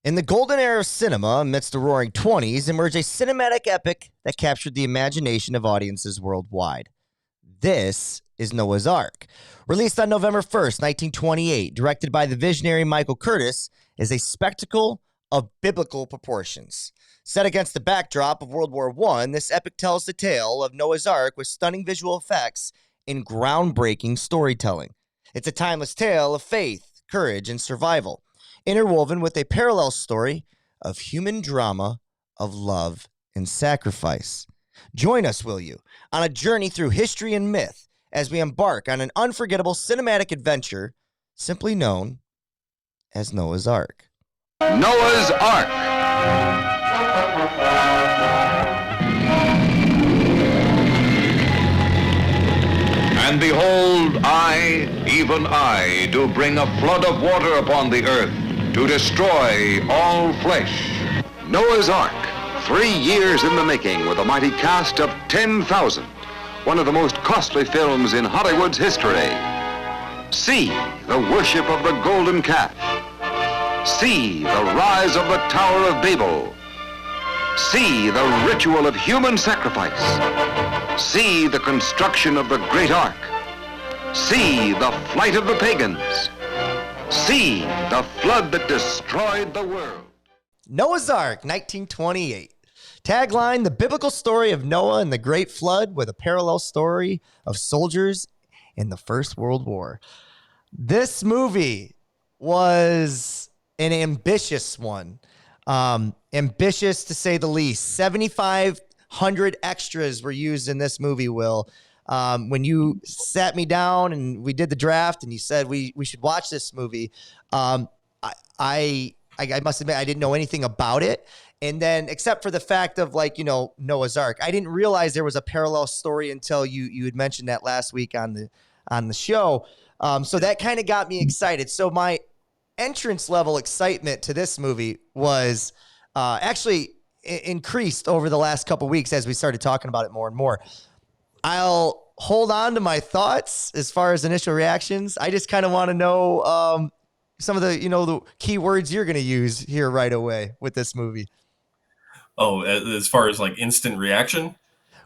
In the golden era of cinema, amidst the roaring 20s, emerged a cinematic epic that captured the imagination of audiences worldwide. This is Noah's Ark. Released on November 1st, 1928, directed by the visionary Michael Curtiz, is a spectacle of biblical proportions. Set against the backdrop of World War I, this epic tells the tale of Noah's Ark with stunning visual effects and groundbreaking storytelling. It's a timeless tale of faith, courage, and survival, interwoven with a parallel story of human drama, of love, and sacrifice. Join us, will you, on a journey through history and myth as we embark on an unforgettable cinematic adventure simply known as Noah's Ark. Noah's Ark. And behold, I, even I, do bring a flood of water upon the earth to destroy all flesh. Noah's Ark, 3 years in the making with a mighty cast of 10,000. One of the most costly films in Hollywood's history. See the worship of the golden calf. See the rise of the Tower of Babel. See the ritual of human sacrifice. See the construction of the great ark. See the flight of the pagans. See the flood that destroyed the world. Noah's Ark, 1928. Tagline, the biblical story of Noah and the Great Flood with a parallel story of soldiers in the First World War. This movie was an ambitious one. Ambitious to say the least. 7,500 extras were used in this movie, Will. When you sat me down and we did the draft and you said we should watch this movie, I must admit I didn't know anything about it. And then except for the fact of Noah's Ark, I didn't realize there was a parallel story until you had mentioned that last week on the show. So that kind of got me excited. So my entrance level excitement to this movie was actually increased over the last couple weeks as we started talking about it more and more. I'll hold on to my thoughts as far as initial reactions. I just kind of want to know some of the key words you're going to use here right away with this movie. Oh, as far as like instant reaction?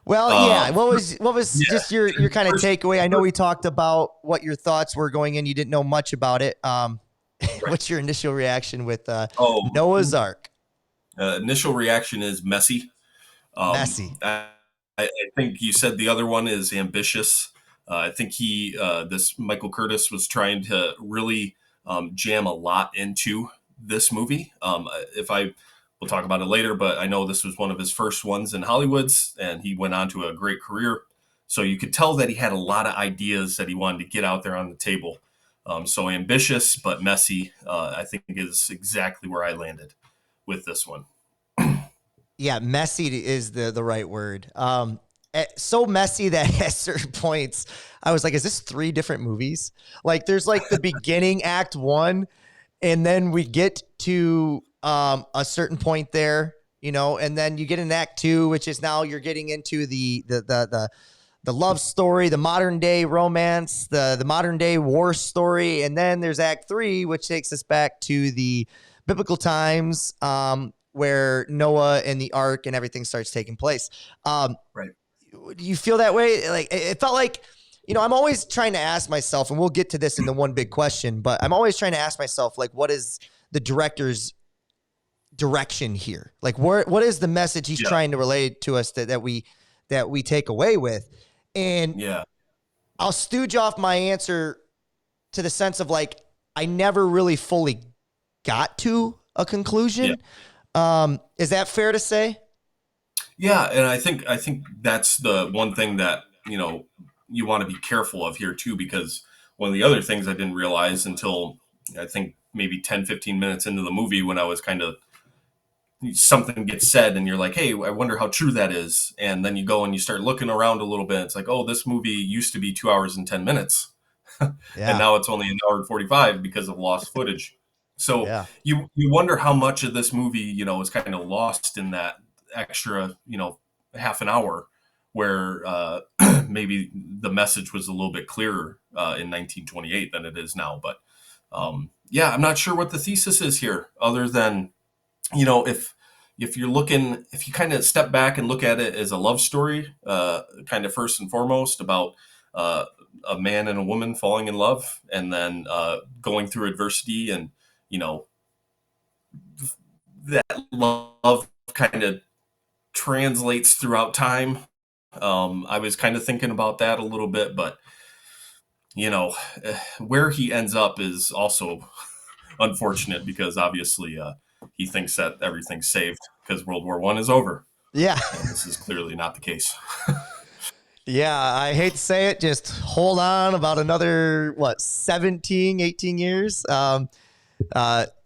Well, yeah. What was just your kind of takeaway? I know we talked about what your thoughts were going in. You didn't know much about it. What's your initial reaction with Noah's Ark? Initial reaction is messy. Messy. I think you said the other one is ambitious. I think this Michael Curtiz was trying to really jam a lot into this movie. We'll talk about it later, but I know this was one of his first ones in Hollywood's, and he went on to a great career. So you could tell that he had a lot of ideas that he wanted to get out there on the table. So ambitious, but messy, I think is exactly where I landed with this one. Yeah, messy is the right word. So messy that at certain points I was like, is this 3 different movies? Like there's like the beginning act 1, and then we get to a certain point there, and then you get in act 2, which is now you're getting into the love story, the modern day romance, the modern day war story. And then there's act 3, which takes us back to the biblical times, where Noah and the ark and everything starts taking place. Right. Do you feel that way? Like it felt like, I'm always trying to ask myself, and we'll get to this in the one big question, but I'm always trying to ask myself, like, what is the director's direction here? Like, what is the message he's trying to relate to us that we take away with? And I'll stooge off my answer to the sense of like, I never really fully got to a conclusion. Is that fair to say? Yeah. And I think that's the one thing that, you want to be careful of here too, because one of the other things I didn't realize until I think maybe 10, 15 minutes into the movie, when I was kind of, something gets said and you're like, hey, I wonder how true that is. And then you go and you start looking around a little bit. It's like, oh, this movie used to be 2 hours and 10 minutes. And now it's only 1 hour and 45 because of lost footage. So you wonder how much of this movie, is kind of lost in that extra, half an hour where maybe the message was a little bit clearer in 1928 than it is now. But I'm not sure what the thesis is here other than if you're looking, if you kind of step back and look at it as a love story, kind of first and foremost about uh, a man and a woman falling in love, and then going through adversity, and you know that love kind of translates throughout time. I was kind of thinking about that a little bit, but you know, where he ends up is also unfortunate because obviously he thinks that everything's saved because World War I is over, Yeah. and this is clearly not the case. Yeah, I hate to say it, just hold on about another, what, 17, 18 years. Uh,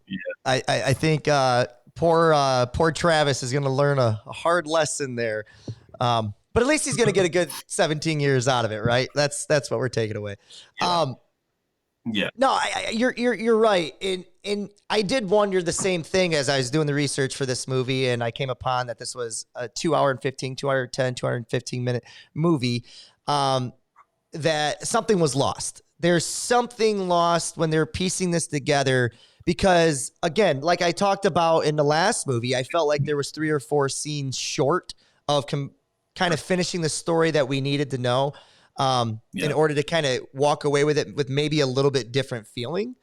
Yeah, I think poor Travis is going to learn a hard lesson there. But at least he's going to get a good 17 years out of it, right? That's what we're taking away. yeah, Um, yeah, no, you're right. And I did wonder the same thing as I was doing the research for this movie, and I came upon that this was a 2 hour and 15, 210, 215-minute movie. That something was lost. There's something lost when they're piecing this together because, again, like I talked about in the last movie, I felt like there was 3 or 4 scenes short of kind of finishing the story that we needed to know in yeah. order to kind of walk away with it with maybe a little bit different feeling.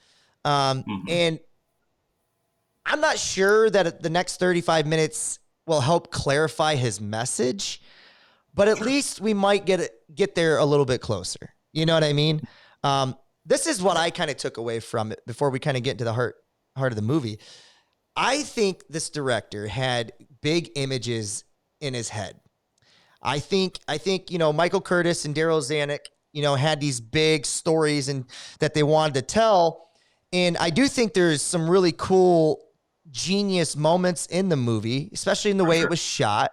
Hmm. And I'm not sure that the next 35 minutes will help clarify his message, but at Sure. least we might get there a little bit closer. You know what I mean? This is what I kind of took away from it before we kind of get into the heart of the movie. I think this director had big images in his head. I think Michael Curtiz and Daryl Zanuck had these big stories and that they wanted to tell, and I do think there's some really cool, genius moments in the movie, especially in the For way it sure. was shot.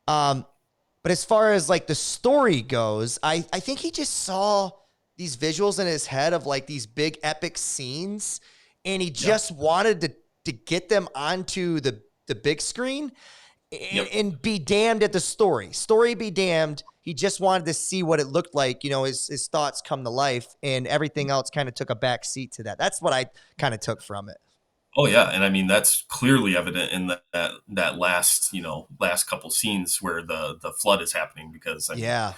Um, but as far as like the story goes, I think he just saw these visuals in his head of like these big epic scenes, and he Yeah. just wanted to get them onto the big screen Yep. and be damned at the story. Story be damned. He just wanted to see what it looked like, his thoughts come to life, and everything else kind of took a back seat to that. That's what I kind of took from it. Oh yeah, and I mean that's clearly evident in that last last couple scenes where the flood is happening because I mean, Yeah.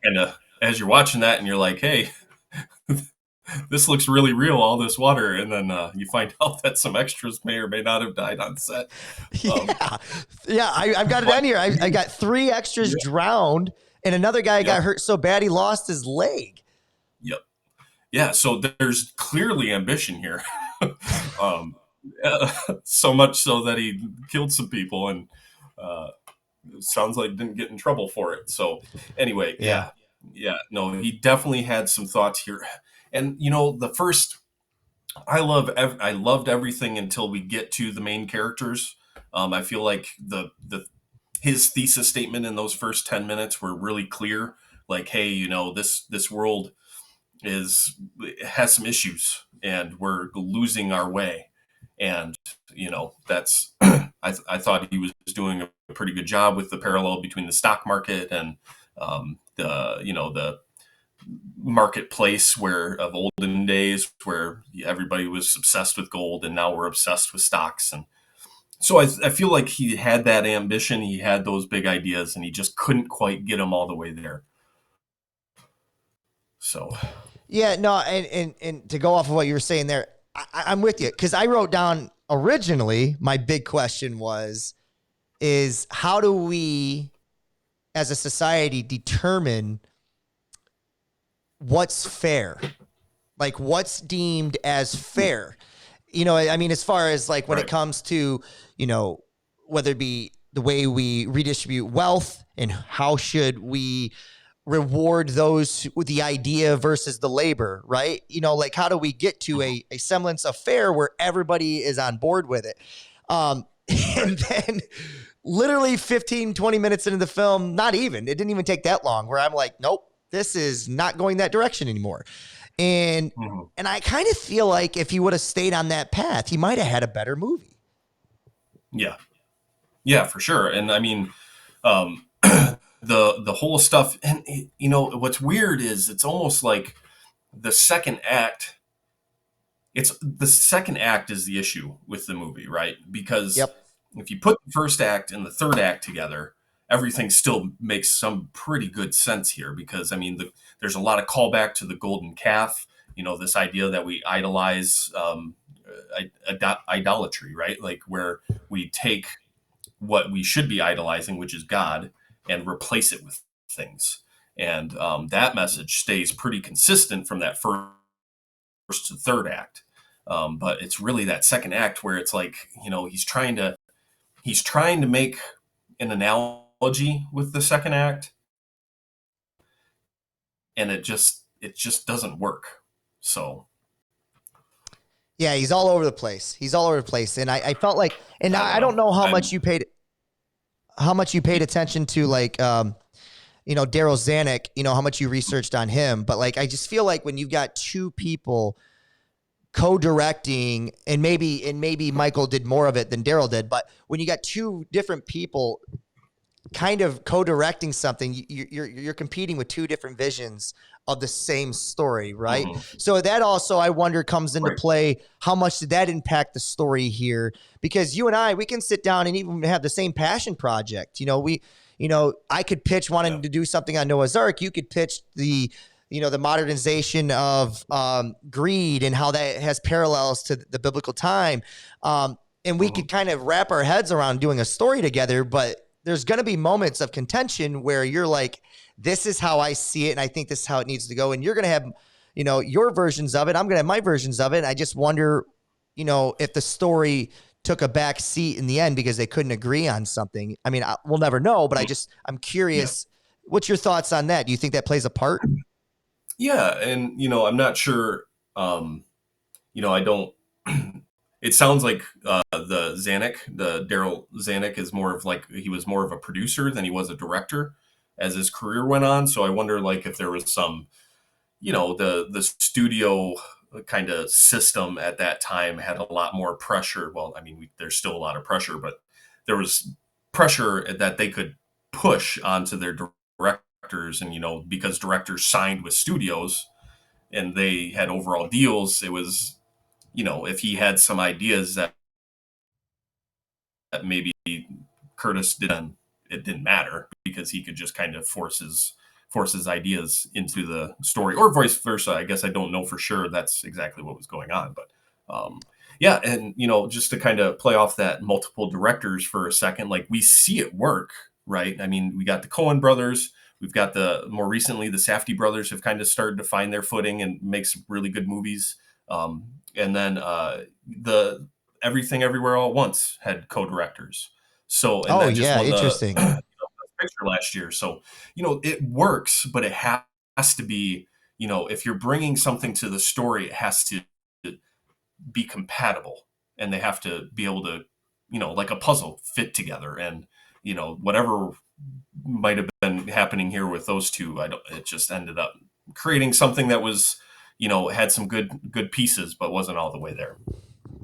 and as you're watching that and you're like, hey, this looks really real, all this water, and then you find out that some extras may or may not have died on set. Um, Yeah. Yeah. I've got it but on here. I got 3 extras yeah, drowned, and another guy yep, got hurt so bad he lost his leg. yep, yeah. So there's clearly ambition here. um, so much so that he killed some people and uh, sounds like didn't get in trouble for it. So anyway, Yeah. yeah, no, he definitely had some thoughts here. And the first, I loved everything until we get to the main characters. I feel like the his thesis statement in those first 10 minutes were really clear. Like, hey, this world has some issues, and we're losing our way. And that's I thought he was doing a pretty good job with the parallel between the stock market and the marketplace where of olden days where everybody was obsessed with gold and now we're obsessed with stocks. And so I feel like he had that ambition, he had those big ideas, and he just couldn't quite get them all the way there. So Yeah, no, and to go off of what you were saying there, I'm with you because I wrote down originally my big question is how do we as a society determine what's fair? Like what's deemed as fair? I mean, as far as like when it right. comes to, whether it be the way we redistribute wealth and how should we reward those with the idea versus the labor, right? Like how do we get to Mhm. a semblance of fair where everybody is on board with it? And Right. then literally 15, 20 minutes into the film, not even, it didn't even take that long where I'm like, nope, this is not going that direction anymore. And Mhm. and I kind of feel like if he would have stayed on that path, he might have had a better movie. Yeah, yeah, for sure. And I mean, the whole stuff, and what's weird is it's almost like the second act. It's the second act is the issue with the movie, right? Because Yep. if you put the first act and the third act together, everything still makes some pretty good sense here because I mean, there's a lot of callback to the golden calf. This idea that we idolize idolatry, right? Like where we take what we should be idolizing, which is God, and replace it with things. And that message stays pretty consistent from that first to third act. But it's really that second act where it's like, he's trying to make an analogy with the second act, and it just doesn't work. So Yeah, he's all over the place. He's all over the place, and I felt like, and I don't know how much you paid attention to, like, Daryl Zanuck, how much you researched on him, but like, I just feel like when you've got two people co-directing, and maybe Michael did more of it than Daryl did, but when you got two different people kind of co-directing something, you're competing with two different visions of the same story, right? Mm-hmm. So that also, I wonder, comes into play. How much did that impact the story here? Because you and I, we can sit down and even have the same passion project. I could pitch wanting to do something on Noah's Ark. You could pitch the modernization of greed and how that has parallels to the biblical time. And we could kind of wrap our heads around doing a story together, but there's going to be moments of contention where you're like, this is how I see it, and I think this is how it needs to go. And you're going to have, your versions of it. I'm going to have my versions of it. And I just wonder, if the story took a back seat in the end because they couldn't agree on something. I mean, we'll never know, but I'm curious. Yeah. What's your thoughts on that? Do you think that plays a part? Yeah. And, I'm not sure, I don't, it sounds like the Daryl Zanuck is more of like, he was more of a producer than he was a director as his career went on. So I wonder, like, if there was some, the studio kind of system at that time had a lot more pressure. Well, I mean, there's still a lot of pressure, but there was pressure that they could push onto their directors. And, because directors signed with studios and they had overall deals, it was, if he had some ideas that maybe Curtiz didn't, it didn't matter because he could just kind of force his ideas into the story, or vice versa. I guess I don't know for sure that's exactly what was going on, but yeah. And, just to kind of play off that multiple directors for a second, like we see it work, right? I mean, we got the Coen brothers, we've got more recently, the Safdie brothers have kind of started to find their footing and make some really good movies. And then the Everything Everywhere All at Once had co-directors. So, and that just won interesting. The picture last year. So, it works, but it has to be, if you're bringing something to the story, it has to be compatible, and they have to be able to, like a puzzle, fit together. And, whatever might have been happening here with those two, it just ended up creating something that was, had some good pieces, but wasn't all the way there.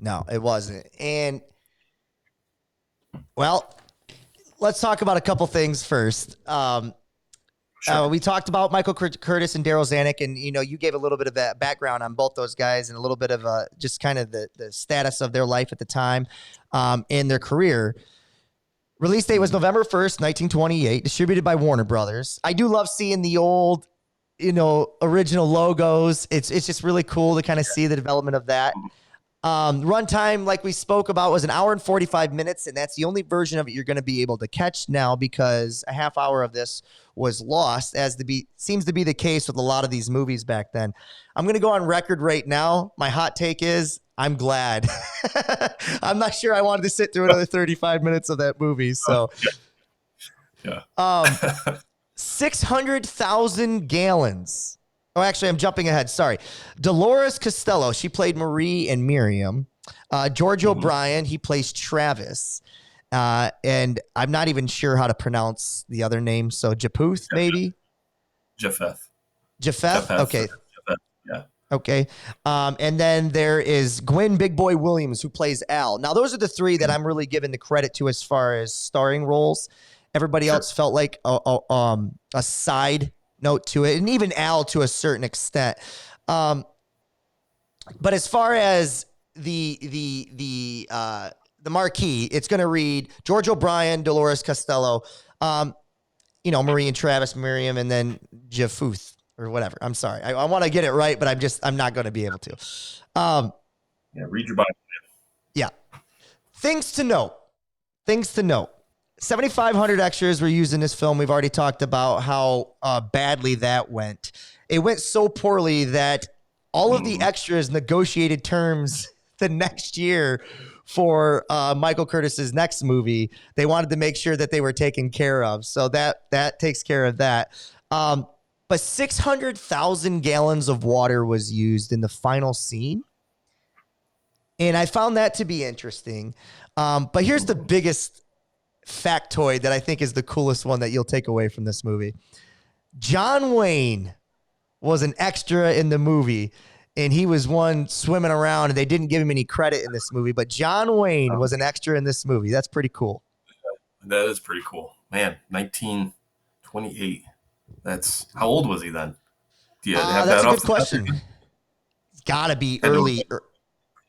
No, it wasn't. And well, let's talk about a couple things first. Sure. We talked about Michael Curtiz and Daryl Zanuck, and you gave a little bit of that background on both those guys and a little bit of just kind of the status of their life at the time in their career. Release date was November 1st, 1928, distributed by Warner Brothers. I do love seeing the old, original logos. It's just really cool to kind of see the development of that. Runtime, like we spoke about, was 1 hour and 45 minutes, and that's the only version of it you're going to be able to catch now because a half hour of this was lost, seems to be the case with a lot of these movies back then. I'm going to go on record right now. My hot take is I'm glad. I'm not sure I wanted to sit through another 35 minutes of that movie. So, yeah. 600,000 gallons. Oh, actually, I'm jumping ahead. Sorry. Dolores Costello, she played Marie and Miriam. George O'Brien, he plays Travis. And I'm not even sure how to pronounce the other name. So Japuth, maybe? Japheth. Okay. Japheth. Yeah. Okay. And then there is Gwen Big Boy Williams, who plays Al. Now, those are the three that I'm really giving the credit to as far as starring roles. Everybody else felt like a side note to it, and even Al to a certain extent. But as far as the the marquee, it's going to read George O'Brien, Dolores Costello, Marie and Travis, Miriam, and then Jaffuth or whatever. I'm sorry. I want to get it right, but I'm not going to be able to. Read your Bible. Yeah. Things to note. 7,500 extras were used in this film. We've already talked about how badly that went. It went so poorly that all of the extras negotiated terms the next year for Michael Curtiz's next movie. They wanted to make sure that they were taken care of. So that takes care of that. But 600,000 gallons of water was used in the final scene. And I found that to be interesting. But here's the biggest factoid that I think is the coolest one that you'll take away from this movie. John Wayne was an extra in the movie, and he was one swimming around, and they didn't give him any credit in this movie. But John Wayne was an extra in this movie. That's pretty cool. That is pretty cool. Man, 1928. That's how old was he then? Do you have that's that a good question. It's got to be early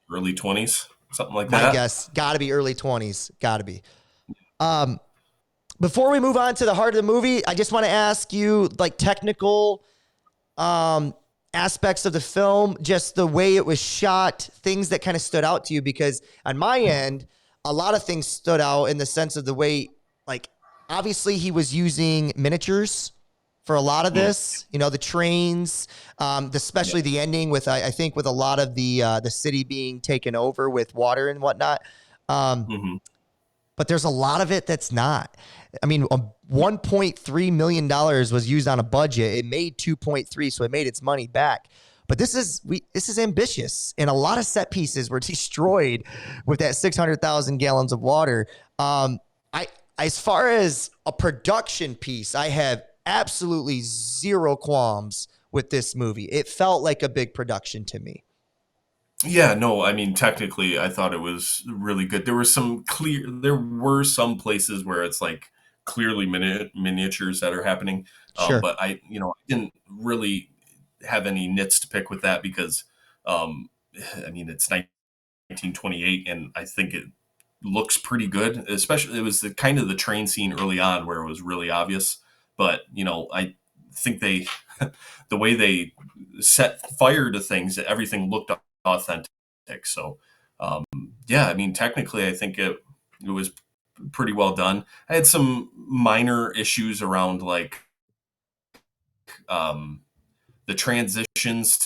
20s, something like my that. guess, got to be early 20s. Got to be. Before we move on to the heart of the movie, I just want to ask you, like, technical aspects of the film, just the way it was shot, things that kind of stood out to you, because on my end, a lot of things stood out in the sense of the way, like, obviously he was using miniatures for a lot of this, the trains, especially the ending with, I think with a lot of the city being taken over with water and whatnot. But there's a lot of it that's not. I mean, $1.3 million was used on a budget. It made 2.3, so it made its money back. But this is ambitious, and a lot of set pieces were destroyed with that 600,000 gallons of water. As far as a production piece, I have absolutely zero qualms with this movie. It felt like a big production to me. Yeah, no, I mean, technically, I thought it was really good. There were some places where it's like clearly miniatures that are happening. Sure. But I didn't really have any nits to pick with that because, it's 1928, and I think it looks pretty good. Especially, it was the kind of the train scene early on where it was really obvious. But I think the way they set fire to things, everything looked authentic. So, technically, I think it was pretty well done. I had some minor issues around like the transitions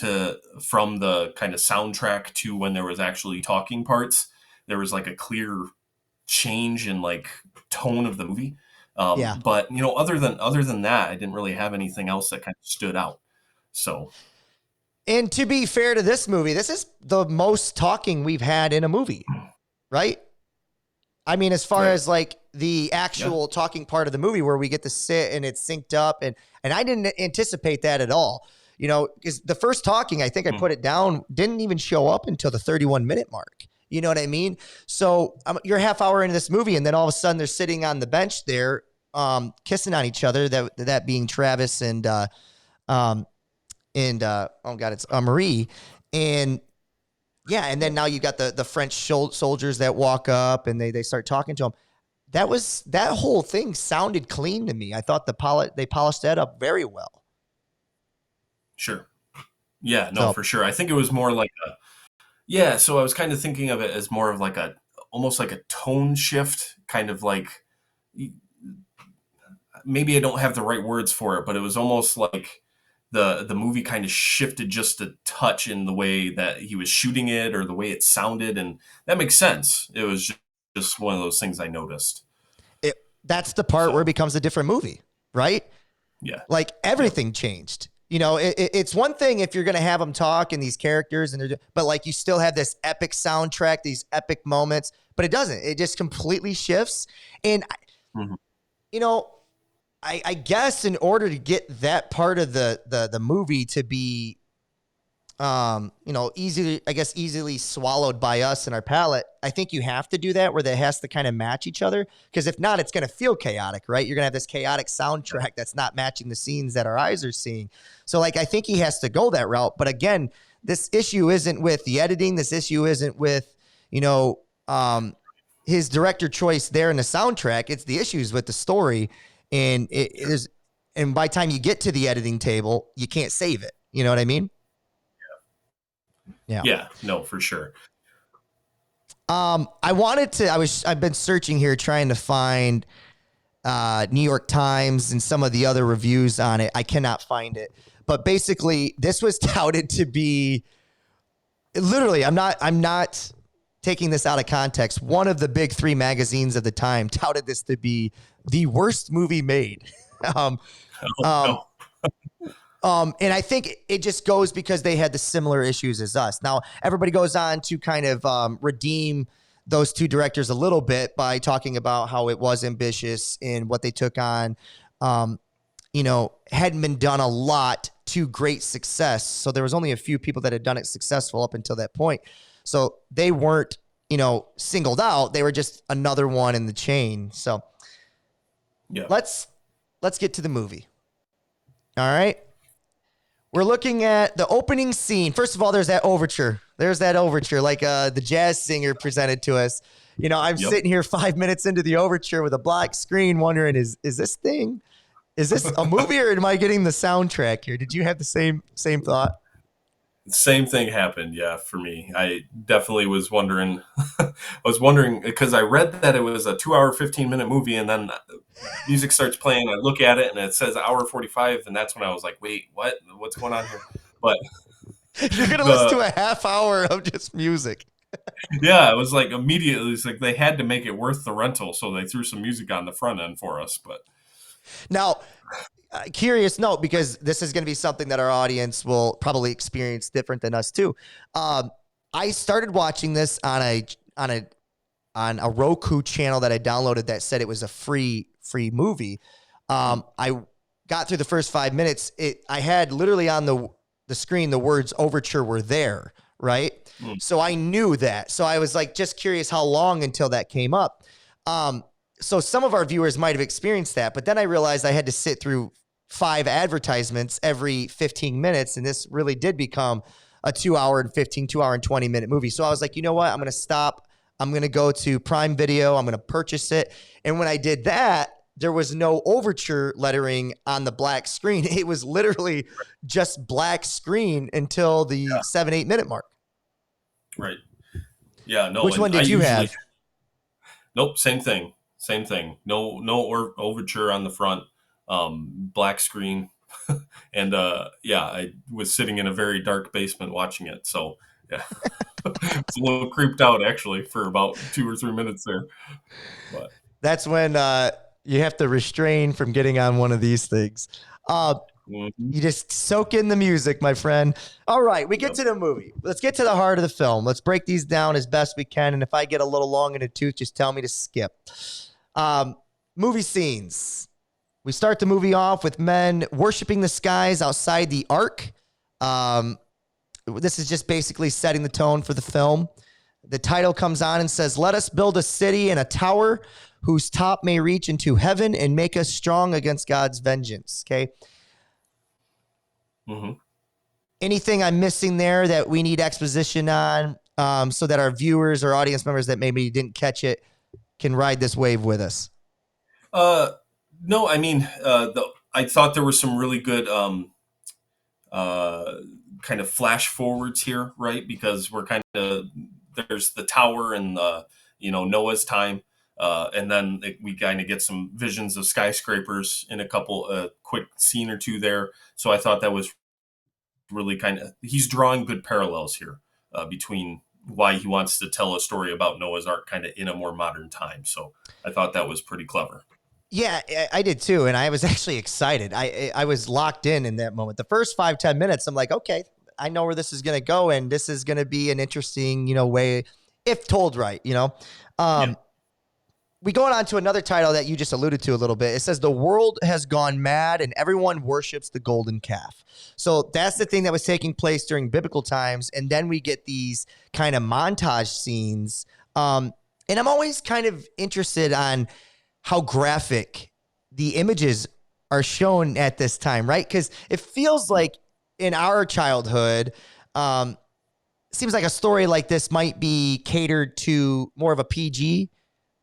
from the kind of soundtrack to when there was actually talking parts. There was like a clear change in like tone of the movie. But other than that, I didn't really have anything else that kind of stood out. So. And to be fair to this movie, this is the most talking we've had in a movie, right? I mean, as far as like the actual talking part of the movie where we get to sit and it's synced up, and I didn't anticipate that at all, because the first talking, I think I put it down, didn't even show up until the 31-minute mark. You know what I mean? So you're a half hour into this movie, and then all of a sudden they're sitting on the bench there, kissing on each other. That being Travis and it's Marie, and then now you got the French soldiers that walk up and they start talking to him. That whole thing sounded clean to me. I thought they polished that up very well. Sure. Yeah, no, for sure. I think it was more like so I was kind of thinking of it as more of like almost like a tone shift, kind of like, maybe I don't have the right words for it, but it was almost like the movie kind of shifted just a touch in the way that he was shooting it or the way it sounded. And that makes sense. It was just one of those things I noticed. That's the part where it becomes a different movie, right? Yeah. Like everything changed. It's one thing if you're going to have them talk and these characters, but like you still have this epic soundtrack, these epic moments, but it doesn't. It just completely shifts. And, I guess in order to get that part of the movie to be, easily swallowed by us and our palate, I think you have to do that where that has to kind of match each other. Because if not, it's going to feel chaotic, right? You're going to have this chaotic soundtrack that's not matching the scenes that our eyes are seeing. So like, I think he has to go that route. But again, this issue isn't with the editing. This issue isn't with, his director choice there in the soundtrack. It's the issues with the story, and it is. And by the time you get to the editing table, you can't save it. You know what I mean? Yeah. Yeah. No, for sure. I've been searching here trying to find New York Times and some of the other reviews on it. I cannot find it. But basically, this was touted to be literally, I'm not taking this out of context. One of the big three magazines of the time touted this to be the worst movie made. And I think it just goes because they had the similar issues as us. Now, everybody goes on to kind of redeem those two directors a little bit by talking about how it was ambitious and what they took on, hadn't been done a lot to great success. So there was only a few people that had done it successful up until that point. So they weren't, singled out. They were just another one in the chain. So yeah, let's get to the movie. All right. We're looking at the opening scene. First of all, there's that overture. Like the jazz singer presented to us. I'm sitting here 5 minutes into the overture with a black screen wondering, is this a movie or am I getting the soundtrack here? Did you have the same thought? Same thing happened. Yeah, for me, I definitely was wondering. I was wondering because I read that it was a 2-hour, 15-minute movie, and then music starts playing. I look at it and it says hour 45, and that's when I was like, "Wait, what? What's going on here?" But you're gonna listen to a half hour of just music. Yeah, it was like immediately. It's like they had to make it worth the rental, so they threw some music on the front end for us. But now. Curious note, because this is going to be something that our audience will probably experience different than us too. I started watching this on a Roku channel that I downloaded that said it was a free movie. I got through the first 5 minutes. I had literally on the screen the words overture were there, right? So I knew that. So I was like just curious how long until that came up. So some of our viewers might have experienced that, but then I realized I had to sit through 5 advertisements every 15 minutes. And this really did become a 2-hour and 20-minute movie. So I was like, you know what? I'm going to stop. I'm going to go to Prime Video. I'm going to purchase it. And when I did that, there was no overture lettering on the black screen. It was literally just black screen until the 7-8 minute mark. Right. Yeah. No. Which one did you have? Nope. Same thing. No overture on the front, black screen. And I was sitting in a very dark basement watching it. So yeah, it's a little creeped out actually for about 2 or 3 minutes there. But that's when you have to restrain from getting on one of these things. You just soak in the music, my friend. All right, we get to the movie. Let's get to the heart of the film. Let's break these down as best we can. And if I get a little long in the tooth, just tell me to skip. Movie scenes. We start the movie off with men worshiping the skies outside the ark. This is just basically setting the tone for the film. The title comes on and says, "Let us build a city and a tower whose top may reach into heaven and make us strong against God's vengeance." Okay. Mm-hmm. Anything I'm missing there that we need exposition on, so that our viewers or audience members that maybe didn't catch it can ride this wave with us? No, I mean, I thought there were some really good kind of flash forwards here, right? Because we're there's the tower and Noah's time, and then we kind of get some visions of skyscrapers in a couple quick scene or two there. So I thought that was really he's drawing good parallels here between why he wants to tell a story about Noah's Ark kind of in a more modern time. So I thought that was pretty clever. Yeah, I did too. And I was actually excited. I was locked in that moment. The first 5-10 minutes, I'm like, okay, I know where this is going to go. And this is going to be an interesting, way if told right, We go on to another title that you just alluded to a little bit. It says the world has gone mad and everyone worships the golden calf. So that's the thing that was taking place during biblical times. And then we get these kind of montage scenes. And I'm always kind of interested on how graphic the images are shown at this time, right? Because it feels like in our childhood, seems like a story like this might be catered to more of a PG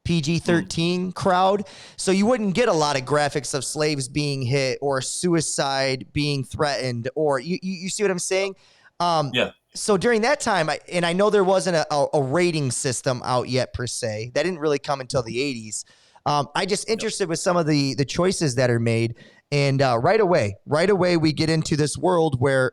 PG-13 crowd. So you wouldn't get a lot of graphics of slaves being hit or suicide being threatened, or you see what I'm saying? Yeah. So during that time, and I know there wasn't a rating system out yet per se. That didn't really come until the 80s. I just interested with some of the choices that are made. And right away, we get into this world where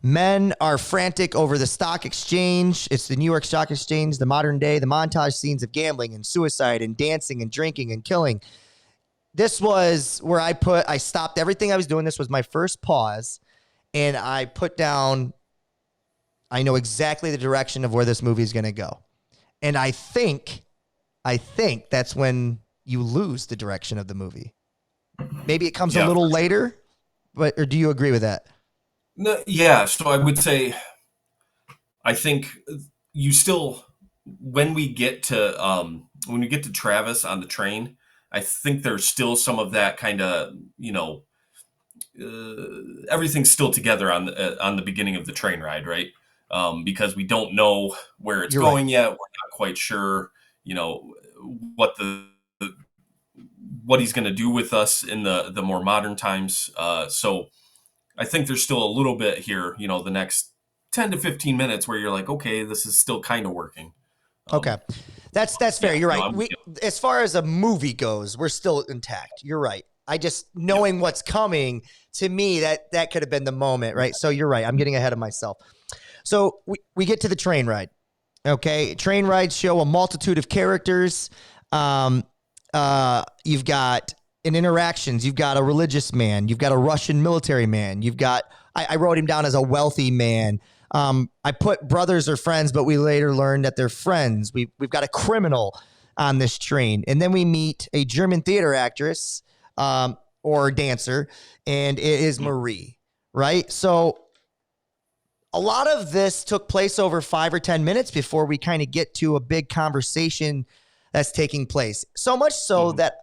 men are frantic over the stock exchange. It's the New York Stock Exchange, the modern day, the montage scenes of gambling and suicide and dancing and drinking and killing. This was where I stopped everything I was doing. This was my first pause. And I put down, I know exactly the direction of where this movie is going to go. And I think that's when you lose the direction of the movie. Maybe it comes a little later, or do you agree with that? No, yeah. So I would say, I think you still, when we get to Travis on the train, I think there's still some of that kind of, everything's still together on the beginning of the train ride, right? Because we don't know where it's going yet. We're not quite sure, what what he's going to do with us in the more modern times. So I think there's still a little bit here, the next 10 to 15 minutes where you're like, okay, this is still kind of working. Okay. That's fair. You're right. As far as a movie goes, we're still intact. You're right. I just knowing what's coming, to me, that could have been the moment, right? So you're right. I'm getting ahead of myself. So we get to the train ride. Okay. Train rides show a multitude of characters. You've got interactions. You've got a religious man. You've got a Russian military man. You've got, I wrote him down as a wealthy man. I put brothers or friends, but we later learned that they're friends. We've got a criminal on this train. And then we meet a German theater actress, or dancer, and it is Marie, right? So a lot of this took place over 5 or 10 minutes before we kind of get to a big conversation that's taking place. So much so that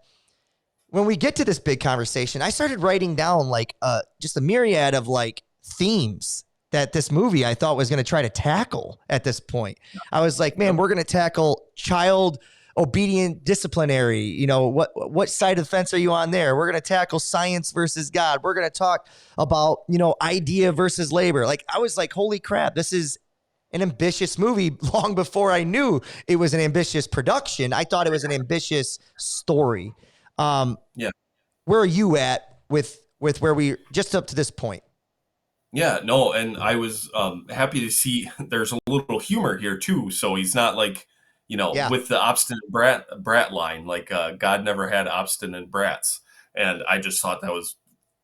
when we get to this big conversation, I started writing down like just a myriad of like themes that this movie I thought was going to try to tackle at this point. I was like, man, we're going to tackle child obedient disciplinary. What side of the fence are you on there? We're going to tackle science versus God. We're going to talk about, idea versus labor. Like, I was like, holy crap, this is an ambitious movie. Long before I knew it was an ambitious production, I thought it was an ambitious story. Where are you at with where we just up to this point? Yeah, no, and I was happy to see there's a little humor here too. So he's not like, with the obstinate brat line, like God never had obstinate brats. And I just thought that was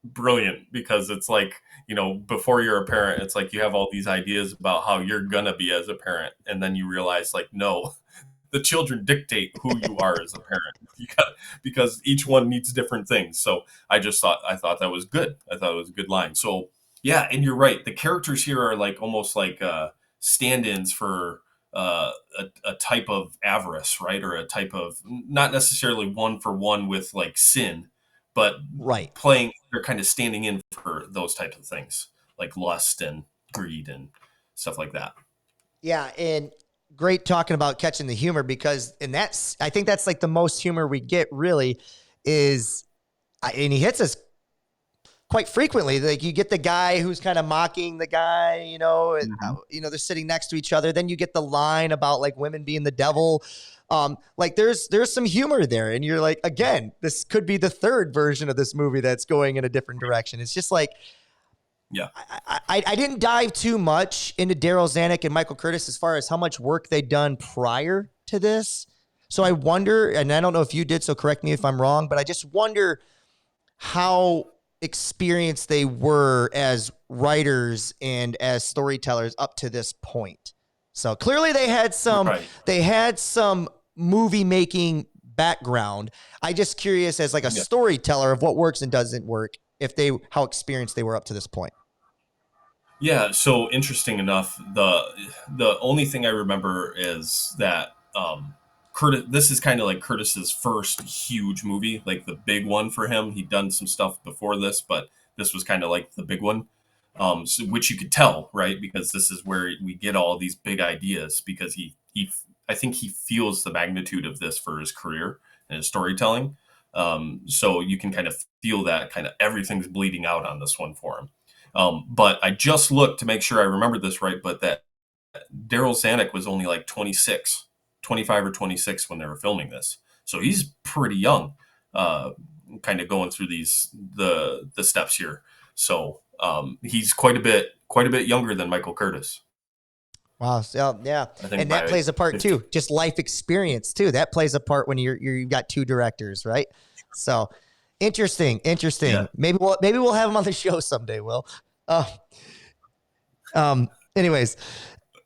brilliant because it's like, before you're a parent, it's like you have all these ideas about how you're gonna be as a parent, and then you realize like, no, the children dictate who you are as a parent. Because each one needs different things. So I thought that was good. I thought it was a good line. So yeah, and you're right. The characters here are like almost like stand-ins for a type of avarice, right? Or a type of, not necessarily one for one with like sin, but they're kind of standing in for those types of things like lust and greed and stuff like that. Yeah, and great talking about catching the humor, because I think that's like the most humor we get really is, and he hits us quite frequently. Like, you get the guy who's kind of mocking the guy, and they're sitting next to each other. Then you get the line about like women being the devil. Like there's some humor there, and you're like, again, this could be the third version of this movie that's going in a different direction. It's just like, I didn't dive too much into Daryl Zanuck and Michael Curtiz as far as how much work they'd done prior to this. So I wonder, and I don't know if you did, so correct me if I'm wrong, but I just wonder how experienced they were as writers and as storytellers up to this point. So clearly they had some movie making background. I just curious as like a storyteller of what works and doesn't work, how experienced they were up to this point. Yeah, so interesting enough, the only thing I remember is that Curtiz, this is kind of like Curtiz's first huge movie, like the big one for him. He'd done some stuff before this, but this was kind of like the big one, which you could tell, right? Because this is where we get all these big ideas, because he I think he feels the magnitude of this for his career and his storytelling. So you can kind of feel that kind of everything's bleeding out on this one for him. But I just looked to make sure I remembered this right, but that Daryl Zanuck was only like 26, 25 or 26 when they were filming this. So he's pretty young, kind of going through the steps here. So he's quite a bit younger than Michael Curtiz. Wow. So, yeah. I think And that plays a part 50. too. Just life experience too. That plays a part when you've got two directors, right? So interesting. Yeah. Maybe we'll have him on the show someday, Will. Anyways,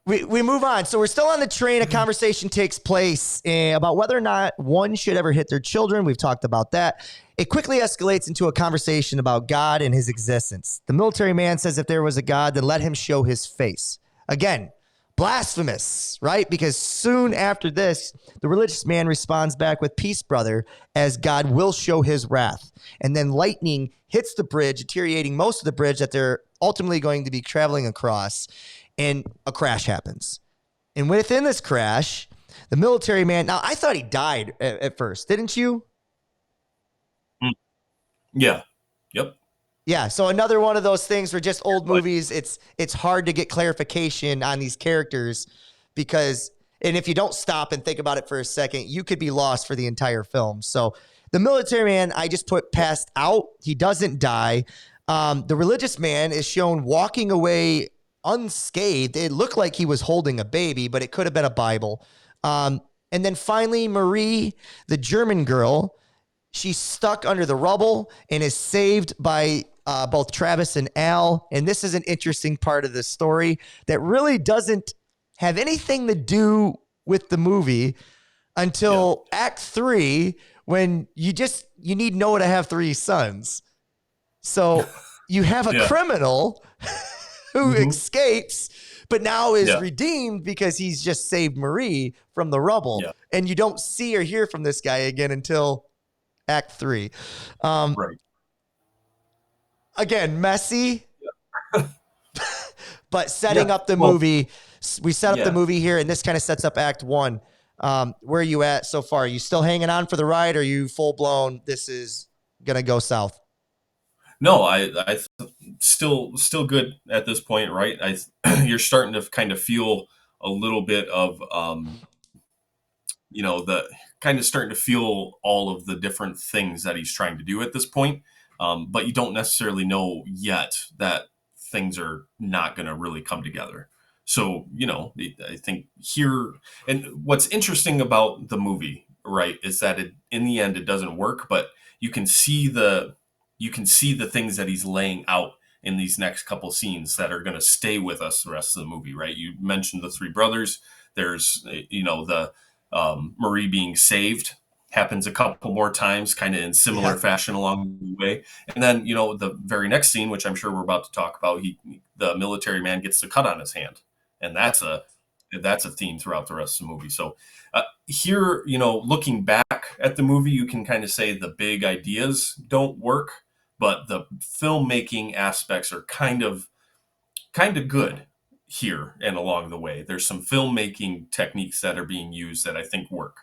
we move on. So we're still on the train. A conversation takes place about whether or not one should ever hit their children. We've talked about that. It quickly escalates into a conversation about God and his existence. The military man says if there was a God, then let him show his face. Again, blasphemous, right? Because soon after this, the religious man responds back with peace, brother, as God will show his wrath. And then lightning hits the bridge, deteriorating most of the bridge that they're ultimately going to be traveling across, and a crash happens. And within this crash, the military man, now I thought he died at first, didn't you? Yeah. Yep. Yeah, so another one of those things where just old movies, it's hard to get clarification on these characters because, and if you don't stop and think about it for a second, you could be lost for the entire film. So the military man, I just put passed out. He doesn't die. The religious man is shown walking away unscathed. It looked like he was holding a baby, but it could have been a Bible. And then finally, Marie, the German girl, she's stuck under the rubble and is saved by both Travis and Al. And this is an interesting part of the story that really doesn't have anything to do with the movie until Act 3, when you need Noah to have 3 sons. So you have a criminal who escapes, but now is redeemed because he's just saved Marie from the rubble. Yeah. And you don't see or hear from this guy again until Act 3. Right. Again, messy, but setting up the movie. We set up the movie here, and this kind of sets up Act 1. Where are you at so far? Are you still hanging on for the ride, or are you full blown, this is going to go south? No, I still good at this point, right? You're starting to kind of feel a little bit of, the kind of starting to feel all of the different things that he's trying to do at this point. But you don't necessarily know yet that things are not going to really come together. So, I think here, and what's interesting about the movie, right, is that in the end, it doesn't work, but you can see the things that he's laying out in these next couple scenes that are going to stay with us the rest of the movie, right? You mentioned the 3 brothers. There's, the Marie being saved happens a couple more times, kind of in similar fashion along the way. And then, the very next scene, which I'm sure we're about to talk about, the military man gets the cut on his hand. And that's a theme throughout the rest of the movie. So here, looking back at the movie, you can kind of say the big ideas don't work, but the filmmaking aspects are kind of good here and along the way. There's some filmmaking techniques that are being used that I think work.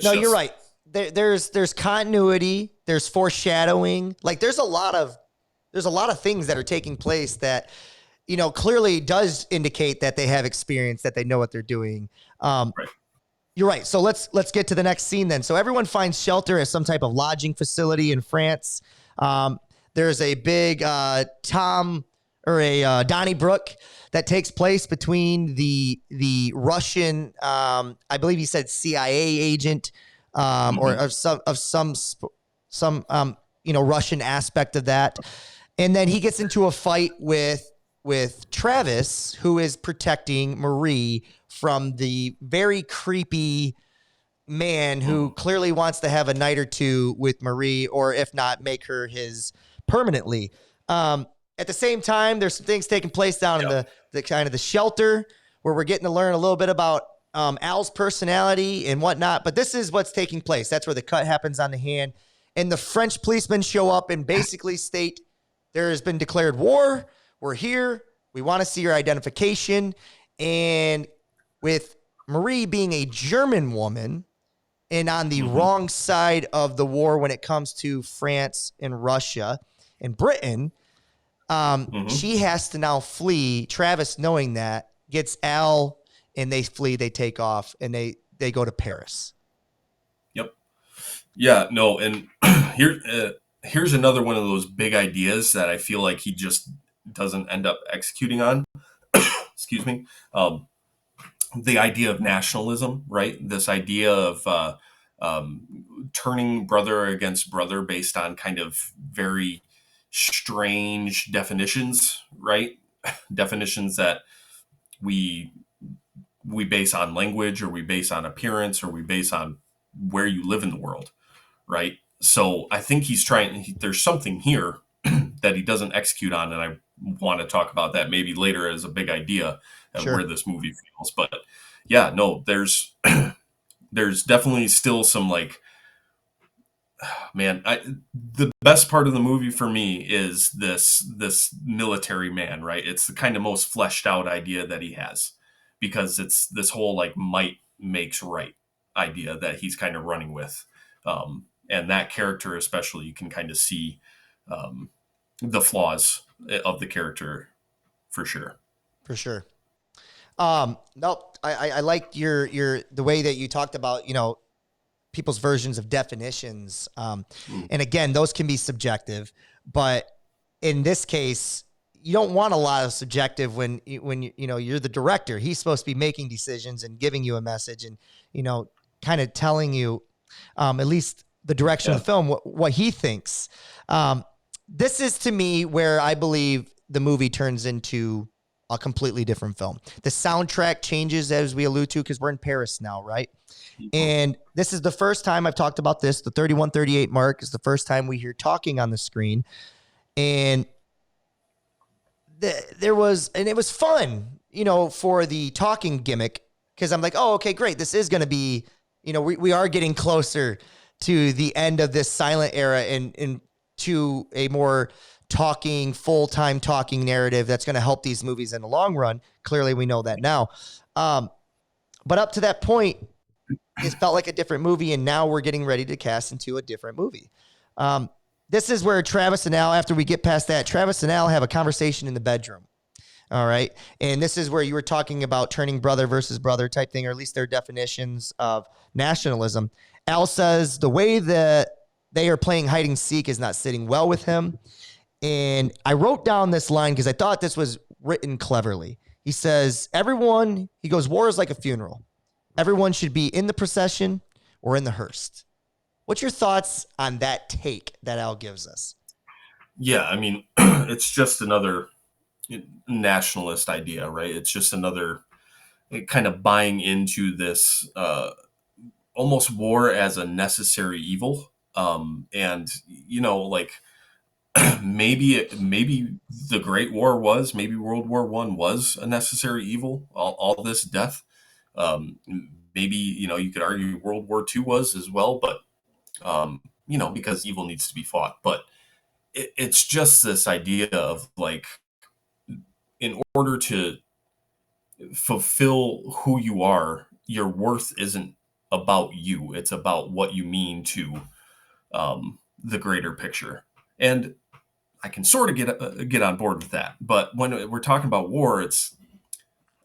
You're right. There's continuity. There's foreshadowing. Like there's a lot of things that are taking place that, clearly does indicate that they have experience, that they know what they're doing. Right. You're right. So let's get to the next scene then. So everyone finds shelter at some type of lodging facility in France. There's a big Donnybrook that takes place between the Russian, I believe he said CIA agent, or of some Russian aspect of that, and then he gets into a fight with Travis, who is protecting Marie from the very creepy man who clearly wants to have a night or two with Marie, or if not, make her his permanently. At the same time, there's some things taking place down in the kind of the shelter where we're getting to learn a little bit about Al's personality and whatnot. But this is what's taking place. That's where the cut happens on the hand. And the French policemen show up and basically state there has been declared war. We're here. We want to see your identification. And with Marie being a German woman and on the wrong side of the war when it comes to France and Russia and Britain, she has to now flee. Travis, knowing that, gets Al, and they flee. They take off, and they go to Paris. Yep. Yeah. No. And here's another one of those big ideas that I feel like he just doesn't end up executing on. Excuse me. The idea of nationalism, right? This idea of turning brother against brother based on kind of very strange definitions, right? Definitions that we base on language, or we base on appearance, or we base on where you live in the world, right? So I think he's trying. There's something here that he doesn't execute on, and I want to talk about that maybe later as a big idea of where this movie feels. But yeah, no, there's definitely still some like, man, the best part of the movie for me is this military man, right? It's the kind of most fleshed out idea that he has, because it's this whole like might makes right idea that he's kind of running with. And that character especially, you can kind of see the flaws of the character for sure. For sure. Nope. I liked your the way that you talked about, people's versions of definitions. And again, those can be subjective, but in this case, you don't want a lot of subjective when you're the director. He's supposed to be making decisions and giving you a message and, kind of telling you, at least the direction of the film, what he thinks. This is to me where I believe the movie turns into a completely different film. The soundtrack changes, as we allude to, because we're in Paris now, right? And this is the first time I've talked about this. The 31:38 mark is the first time we hear talking on the screen. And it was fun, for the talking gimmick, because I'm like, oh, okay, great. This is going to be, we are getting closer to the end of this silent era and to a more full-time talking narrative that's going to help these movies in the long run. Clearly, we know that now. But up to that point, it felt like a different movie, and now we're getting ready to cast into a different movie. This is where Travis and Al, after we get past that, Travis and Al have a conversation in the bedroom. All right. And this is where you were talking about turning brother versus brother type thing, or at least their definitions of nationalism. Al says the way that they are playing hide and seek is not sitting well with him. And I wrote down this line because I thought this was written cleverly. He says, war is like a funeral. Everyone should be in the procession or in the hearse. What's your thoughts on that take that Al gives us? Yeah, I mean, it's just another nationalist idea, right? It's just another kind of buying into this almost war as a necessary evil. And, like maybe the Great War maybe World War I was a necessary evil, all this death. Maybe, you could argue World War II was as well, but, because evil needs to be fought. But it's just this idea of like, in order to fulfill who you are, your worth isn't about you. It's about what you mean to the greater picture. And I can sort of get on board with that. But when we're talking about war,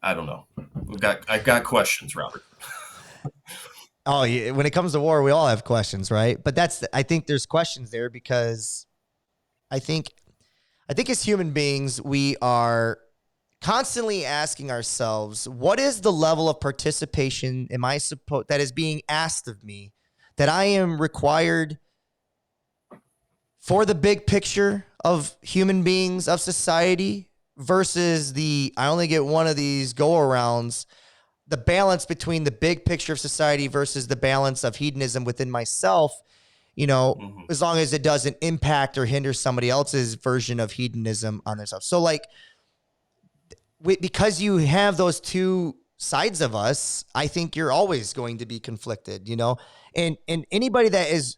I don't know. I've got questions, Robert. Oh, yeah. When it comes to war, we all have questions, right? But I think there's questions there because I think as human beings, we are constantly asking ourselves, what is the level of participation that is being asked of me that I am required for the big picture of human beings, of society, versus I only get one of these go-arounds, the balance between the big picture of society versus the balance of hedonism within myself, as long as it doesn't impact or hinder somebody else's version of hedonism on themselves. So like, because you have those two sides of us, I think you're always going to be conflicted, and anybody that is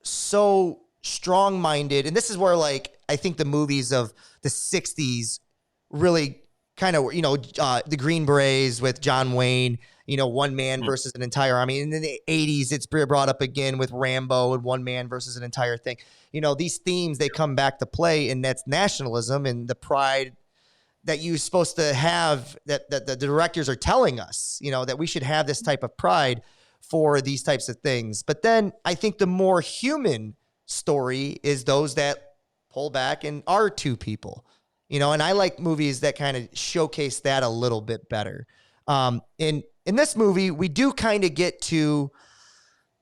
so strong-minded, and this is where like I think the movies of the 60s really kind of, the Green Berets with John Wayne, one man versus an entire army. And in the 80s, it's brought up again with Rambo and one man versus an entire thing. These themes, they come back to play, and that's nationalism and the pride that you're supposed to have, that the directors are telling us, that we should have this type of pride for these types of things. But then I think the more human story is those that pull back and are two people, and I like movies that kind of showcase that a little bit better. In this movie, we do kind of get to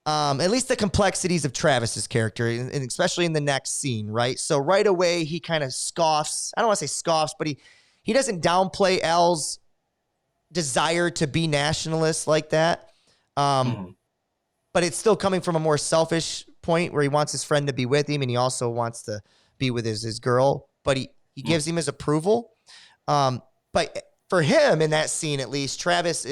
at least the complexities of Travis's character, and especially in the next scene, right? So right away, he kind of scoffs. I don't want to say scoffs, but he doesn't downplay Al's desire to be nationalist like that. But it's still coming from a more selfish point where he wants his friend to be with him, and he also wants to be with his girl, but he gives him his approval. But for him in that scene, at least, Travis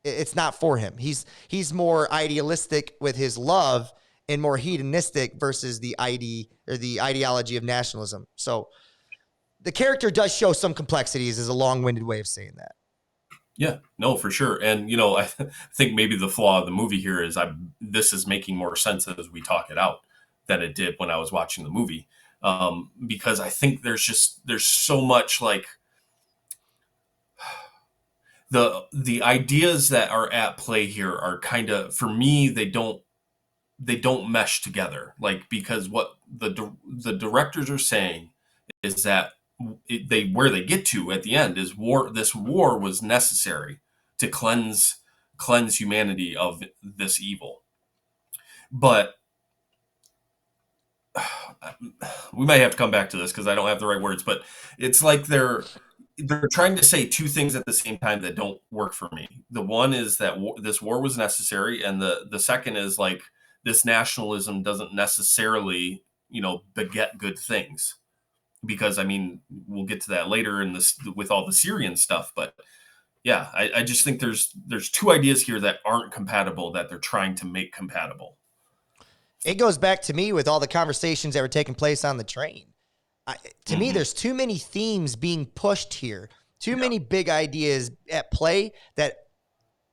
it's not for him. He's more idealistic with his love and more hedonistic versus the ideology of nationalism. So the character does show some complexities, is a long-winded way of saying that. Yeah, no, for sure. And, I think maybe the flaw of the movie here is this is making more sense as we talk it out than it did when I was watching the movie. Because I think there's so much like the ideas that are at play here are kind of, for me, they don't mesh together. Like, because what the directors are saying is that where they get to at the end is war. This war was necessary to cleanse humanity of this evil. But we might have to come back to this because I don't have the right words, but it's like they're trying to say two things at the same time that don't work for me. The one is that this war was necessary, and the second is like this nationalism doesn't necessarily, beget good things. Because, we'll get to that later in this with all the Syrian stuff. But yeah, I just think there's two ideas here that aren't compatible that they're trying to make compatible. It goes back to me with all the conversations that were taking place on the train. To me, there's too many themes being pushed here, too many big ideas at play that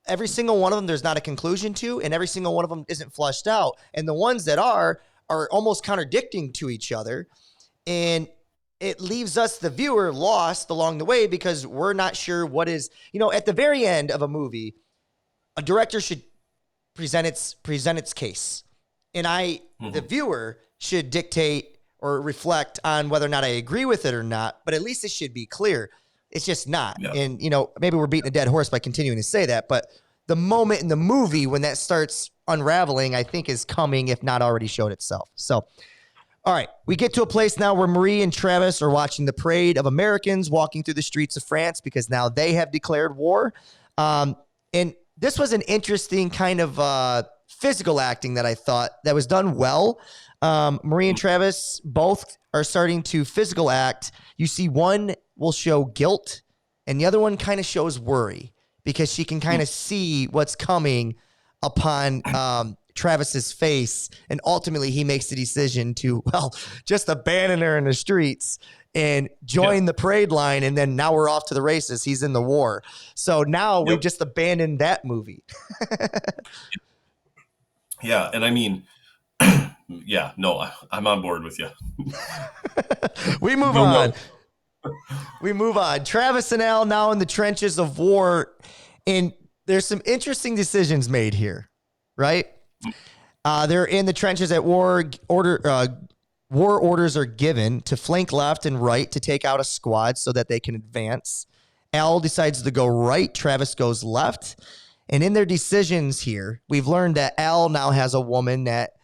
every single one of them there's not a conclusion to, and every single one of them isn't fleshed out. And the ones that are almost contradicting to each other. And it leaves us, the viewer, lost along the way because we're not sure what is, at the very end of a movie, a director should present its case. And the viewer, should dictate or reflect on whether or not I agree with it or not, but at least it should be clear. It's just not. Yeah. And, maybe we're beating a dead horse by continuing to say that, but the moment in the movie when that starts unraveling, I think is coming, if not already showed itself. So, all right, we get to a place now where Marie and Travis are watching the parade of Americans walking through the streets of France because now they have declared war. And this was an interesting kind of physical acting that I thought that was done well. Marie and Travis both are starting to physical act. You see one will show guilt and the other one kind of shows worry because she can kind of see what's coming upon Travis's face, and ultimately he makes the decision to just abandon her in the streets and join the parade line, and then now we're off to the races. He's in the war, so now we've just abandoned that movie. Yeah, and I'm on board with you. We move on. We move on. Travis and Al now in the trenches of war, and there's some interesting decisions made here, right? They're in the trenches at war. War orders are given to flank left and right to take out a squad so that they can advance. Al decides to go right. Travis goes left. And in their decisions here, we've learned that Al now has a woman that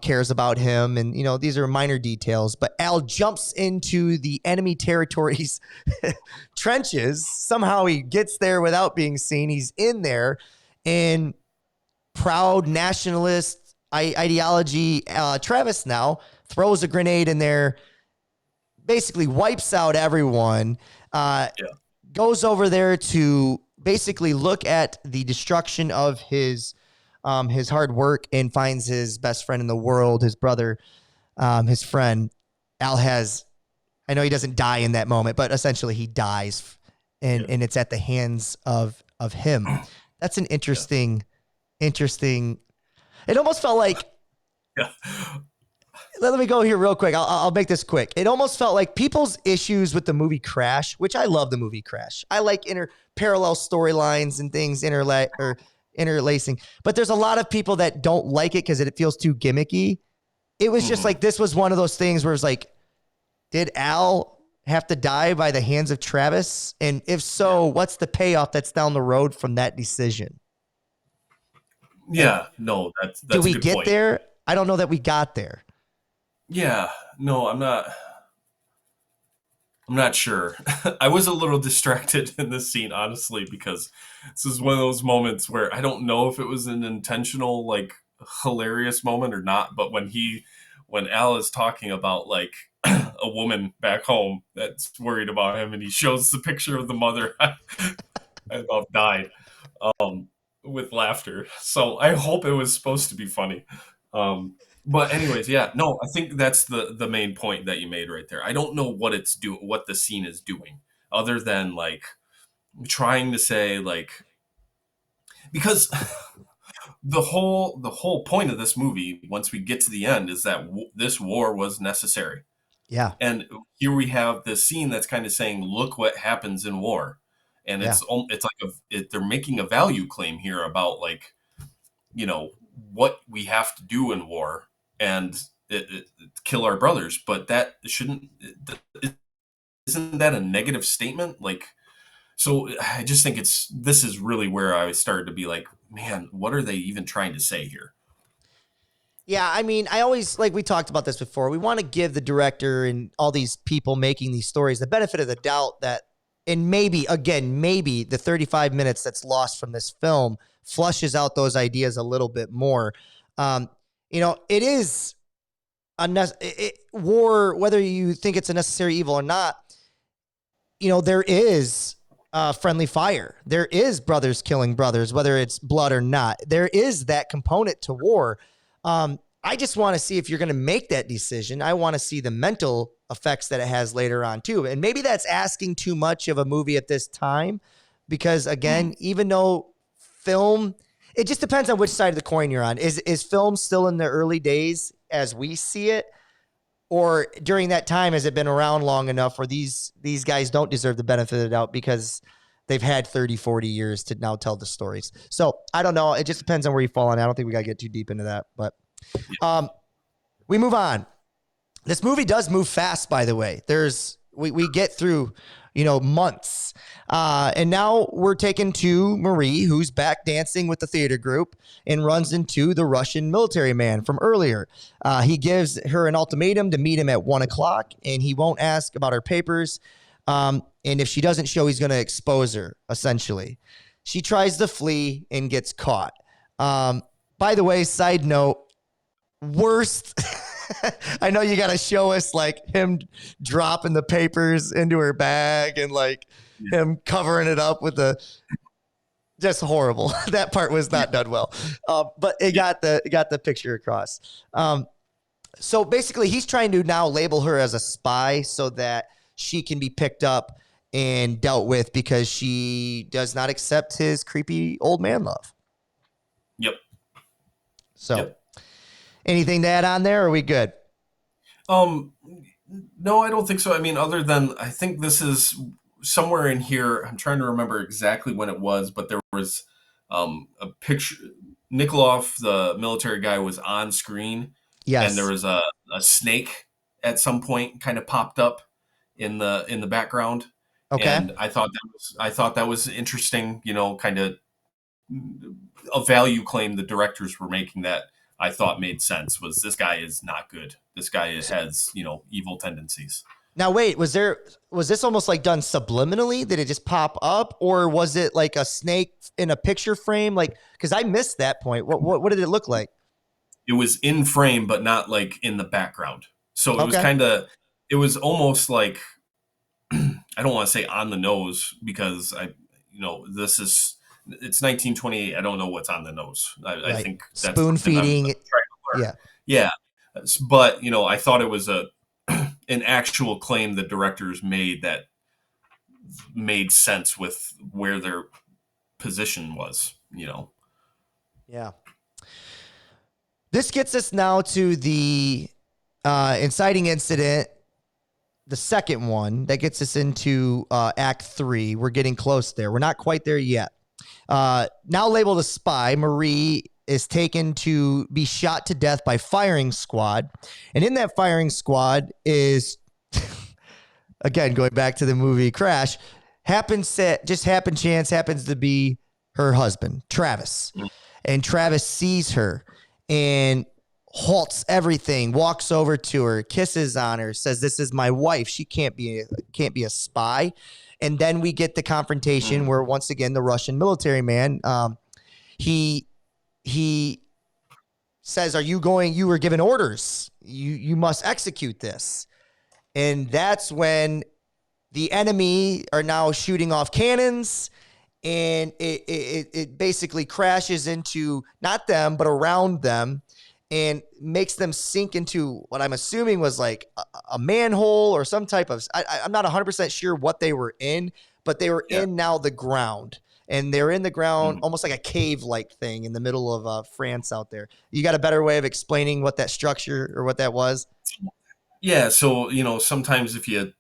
cares about him. And, these are minor details. But Al jumps into the enemy territory's trenches. Somehow he gets there without being seen. He's in there. And proud nationalist ideology, Travis now throws a grenade in there, basically wipes out everyone, goes over there to basically look at the destruction of his hard work, and finds his best friend in the world, his brother, his friend. Al has, I know he doesn't die in that moment, but essentially he dies, and it's at the hands of of him. That's an Yeah. interesting. It almost felt like, Yeah. let me go here real quick. I'll make this quick. It almost felt like people's issues with the movie Crash, which I love the movie Crash. I like parallel storylines and things interlacing, but there's a lot of people that don't like it because it feels too gimmicky. It was just like, this was one of those things where it's like, did Al have to die by the hands of Travis? And if so, what's the payoff that's down the road from that decision? Yeah, no, that's Do we a good get point. there? I don't know that we got there. Yeah, no, I'm not sure. I was a little distracted in this scene, honestly, because this is one of those moments where I don't know if it was an intentional, like, hilarious moment or not. But when Al is talking about, like, a woman back home that's worried about him, and he shows the picture of the mother, I about died with laughter. So I hope it was supposed to be funny. But anyways, yeah, no, I think that's the main point that you made right there. I don't know what what the scene is doing, other than like trying to say like, because the whole point of this movie, once we get to the end, is that this war was necessary. Yeah. And here we have this scene that's kind of saying, look what happens in war. And Yeah. it's like they're making a value claim here about, like, what we have to do in war, and kill our brothers. But that shouldn't, isn't that a negative statement? Like, so I just think this is really where I started to be like, man, what are they even trying to say here? Yeah, I mean, I always, like we talked about this before, we want to give the director and all these people making these stories the benefit of the doubt that, and maybe, again, maybe the 35 minutes that's lost from this film flushes out those ideas a little bit more. It is war, whether you think it's a necessary evil or not, there is friendly fire. There is brothers killing brothers, whether it's blood or not. There is that component to war. I just want to see, if you're going to make that decision, I want to see the mental effects that it has later on too. And maybe that's asking too much of a movie at this time, because again, even though film, it just depends on which side of the coin you're on. Is film still in the early days as we see it? Or during that time, has it been around long enough where these guys don't deserve the benefit of the doubt because they've had 30, 40 years to now tell the stories? So I don't know. It just depends on where you fall on. I don't think we got to get too deep into that, but we move on. This movie does move fast, by the way. We get through, months. And now we're taken to Marie, who's back dancing with the theater group, and runs into the Russian military man from earlier. He gives her an ultimatum to meet him at 1:00, and he won't ask about her papers. And if she doesn't show, he's going to expose her, essentially. She tries to flee and gets caught. By the way, side note, worst. I know you got to show us like him dropping the papers into her bag and like him covering it up with just horrible. That part was not done well. But it got the picture across. So basically he's trying to now label her as a spy so that she can be picked up and dealt with, because she does not accept his creepy old man love. Yep. So Yep. Anything to add on there, or are we good? No, I don't think so. I mean, other than, I think this is somewhere in here. I'm trying to remember exactly when it was, but there was a picture. Nikolov, the military guy, was on screen. Yes. And there was a snake at some point kind of popped up in the background. Okay. And I thought that was interesting, kind of a value claim the directors were making that I thought made sense. Was, this guy is not good. This guy has, evil tendencies. Now, wait, was this almost like done subliminally? Did it just pop up, or was it like a snake in a picture frame? Like, because I missed that point. What did it look like? It was in frame, but not like in the background. So it was it was almost like, I don't want to say on the nose, because it's 1928. I don't know what's on the nose. I think that's spoon feeding. I'm trying to learn. Yeah. But, I thought it was an actual claim the directors made that made sense with where they're position was, Yeah. This gets us now to the inciting incident, the second one that gets us into Act 3. We're getting close there. We're not quite there yet. Now labeled a spy, Marie is taken to be shot to death by firing squad. And in that firing squad is, again, going back to the movie Crash, happens to be her husband, Travis. And Travis sees her and halts everything, walks over to her, kisses on her, says, "This is my wife. She can't be a spy." And then we get the confrontation where, once again, the Russian military man, he says, you were given orders. You must execute this. And that's when the enemy are now shooting off cannons, and it basically crashes into not them, but around them, and makes them sink into what I'm assuming was like a manhole or some type of, I'm not 100% sure what they were in, but they were in now the ground. And they're in the ground, almost like a cave-like thing in the middle of France out there. You got a better way of explaining what that structure or what that was? Yeah, so, sometimes if you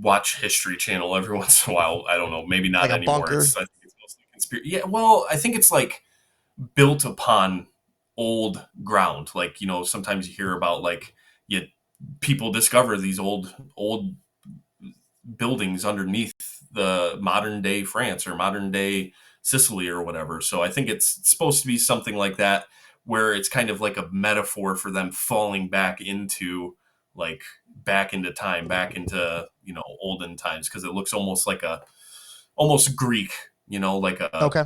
watch History Channel every once in a while, I don't know, maybe not Like a anymore. bunker? I think it's mostly conspiracy. Yeah, well, I think it's like built upon old ground. Like, sometimes you hear about people discover these old buildings underneath the modern day France or modern day Sicily or whatever. So I think it's supposed to be something like that, where it's kind of like a metaphor for them falling back into time, back into, olden times. Cause it looks almost like almost Greek, like Okay.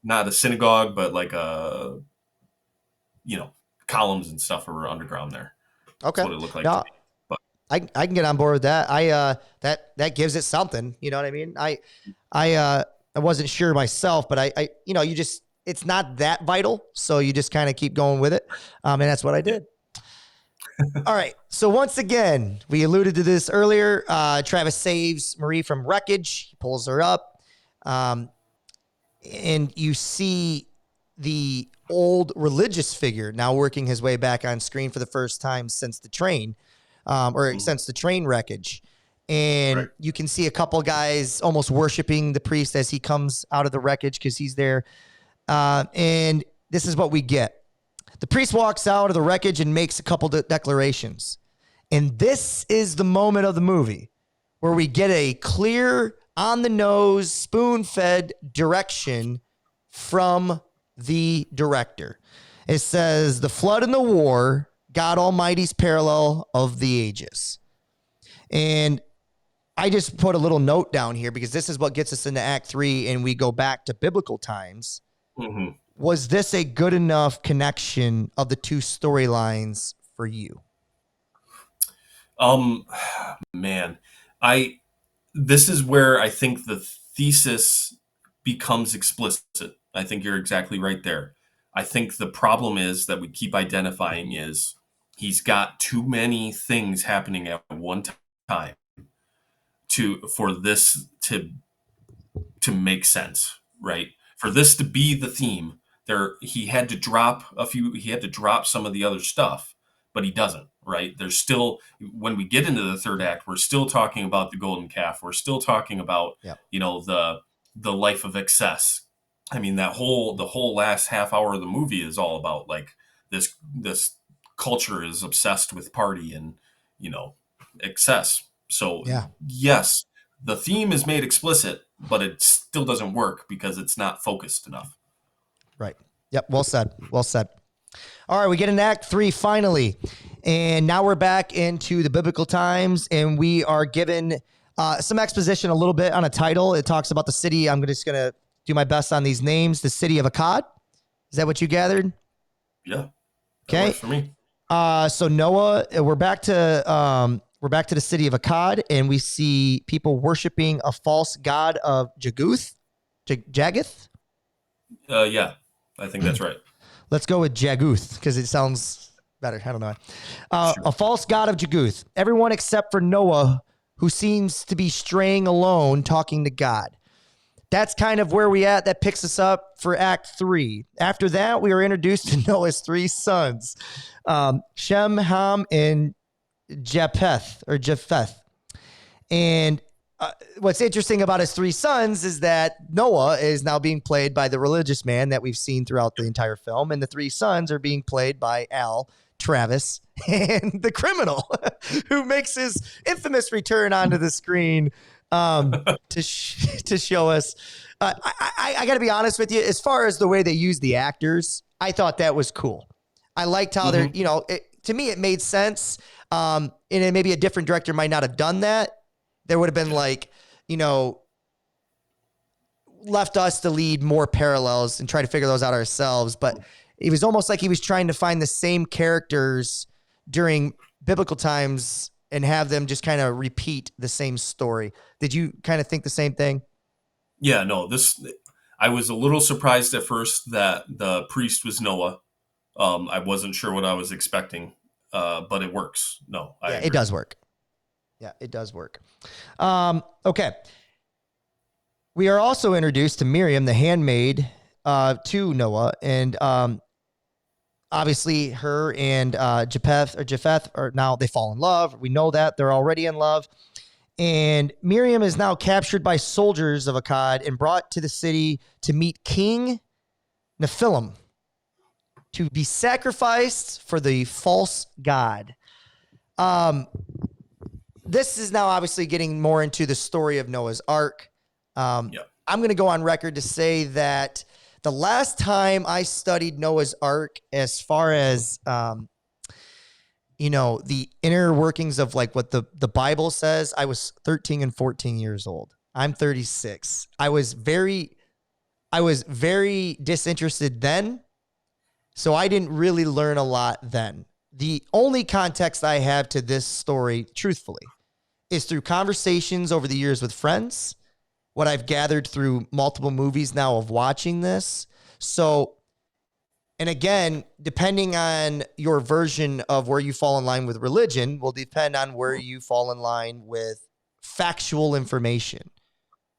not a synagogue, but like columns and stuff are underground there. Okay. That's what it looked like Now, to me. But I can get on board with that. That gives it something. You know what I mean? I wasn't sure myself, but it's not that vital. So you just kind of keep going with it. And that's what I did. All right. So once again, we alluded to this earlier. Travis saves Marie from wreckage. He pulls her up. And you see the old religious figure now working his way back on screen for the first time since the train, since the train wreckage. And you can see a couple guys almost worshiping the priest as he comes out of the wreckage because he's there. And this is what we get. The priest walks out of the wreckage and makes a couple declarations. And this is the moment of the movie where we get a clear, on-the-nose, spoon-fed direction from the director. It says, "The flood and the war, God Almighty's parallel of the ages." And I just put a little note down here because this is what gets us into Act 3, and we go back to biblical times. Mm-hmm. Was this a good enough connection of the two storylines for you? Man, this is where I think the thesis becomes explicit. I think you're exactly right there. I think the problem is that we keep identifying is he's got too many things happening at one time for this to make sense, right? For this to be the theme, he had to drop some of the other stuff, but he doesn't, right? There's still, when we get into the third act, we're still talking about the golden calf. We're still talking about, the life of excess. I mean, the whole last half hour of the movie is all about like this culture is obsessed with party and, excess. So yes, the theme is made explicit, but it still doesn't work because it's not focused enough. Right. Yep. Well said. Well said. All right. We get into Act 3 finally. And now we're back into the biblical times, and we are given some exposition a little bit on a title. It talks about the city. I'm just going to do my best on these names. The city of Akkad. Is that what you gathered? Yeah. Okay. Works for me. So Noah, we're back to the city of Akkad, and we see people worshiping a false god of Jaguth. Yeah, I think that's right. Let's go with Jaguth because it sounds better. I don't know. Sure. A false god of Jaguth. Everyone except for Noah, who seems to be straying alone, talking to God. that's kind of where we at. That picks us up for Act 3. After that, we are introduced to Noah's 3 sons, Shem, Ham, and Japheth. And what's interesting about his 3 sons is that Noah is now being played by the religious man that we've seen throughout the entire film, and the 3 sons are being played by Al, Travis, and the criminal who makes his infamous return onto the screen to show us. I got to be honest with you, as far as the way they use the actors, I thought that was cool. I liked how they're, to me, it made sense. And then maybe a different director might not have done that. There would have been left us to lead more parallels and try to figure those out ourselves. But it was almost like he was trying to find the same characters during biblical times and have them just kind of repeat the same story. Did you kind of think the same thing? Yeah, no, I was a little surprised at first that the priest was Noah. I wasn't sure what I was expecting, but it works. No, it does work. Yeah, it does work. Okay. We are also introduced to Miriam, the handmaid, to Noah. And obviously her and Japheth are now, they fall in love. We know that. They're already in love. And Miriam is now captured by soldiers of Akkad and brought to the city to meet King Nephilim to be sacrificed for the false god. This is now obviously getting more into the story of Noah's Ark. I'm going to go on record to say that the last time I studied Noah's Ark, as far as, the inner workings of like what the Bible says, I was 13 and 14 years old. I'm 36. I was very disinterested then. So I didn't really learn a lot then. The only context I have to this story, truthfully, is through conversations over the years with friends, what I've gathered through multiple movies now of watching this. So, and again, depending on your version of where you fall in line with religion will depend on where you fall in line with factual information,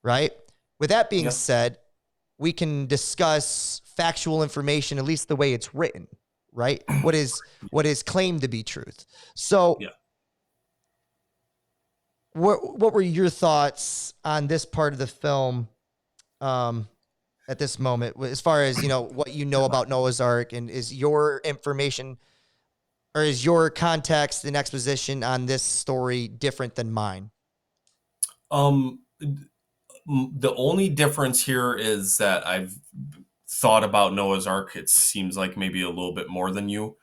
right? With that being said, we can discuss factual information, at least the way it's written, right? What is claimed to be truth. So what were your thoughts on this part of the film at this moment, as far as, what you know about Noah's Ark, and is your information or is your context and exposition on this story different than mine? The only difference here is that I've thought about Noah's Ark. It seems like maybe a little bit more than you,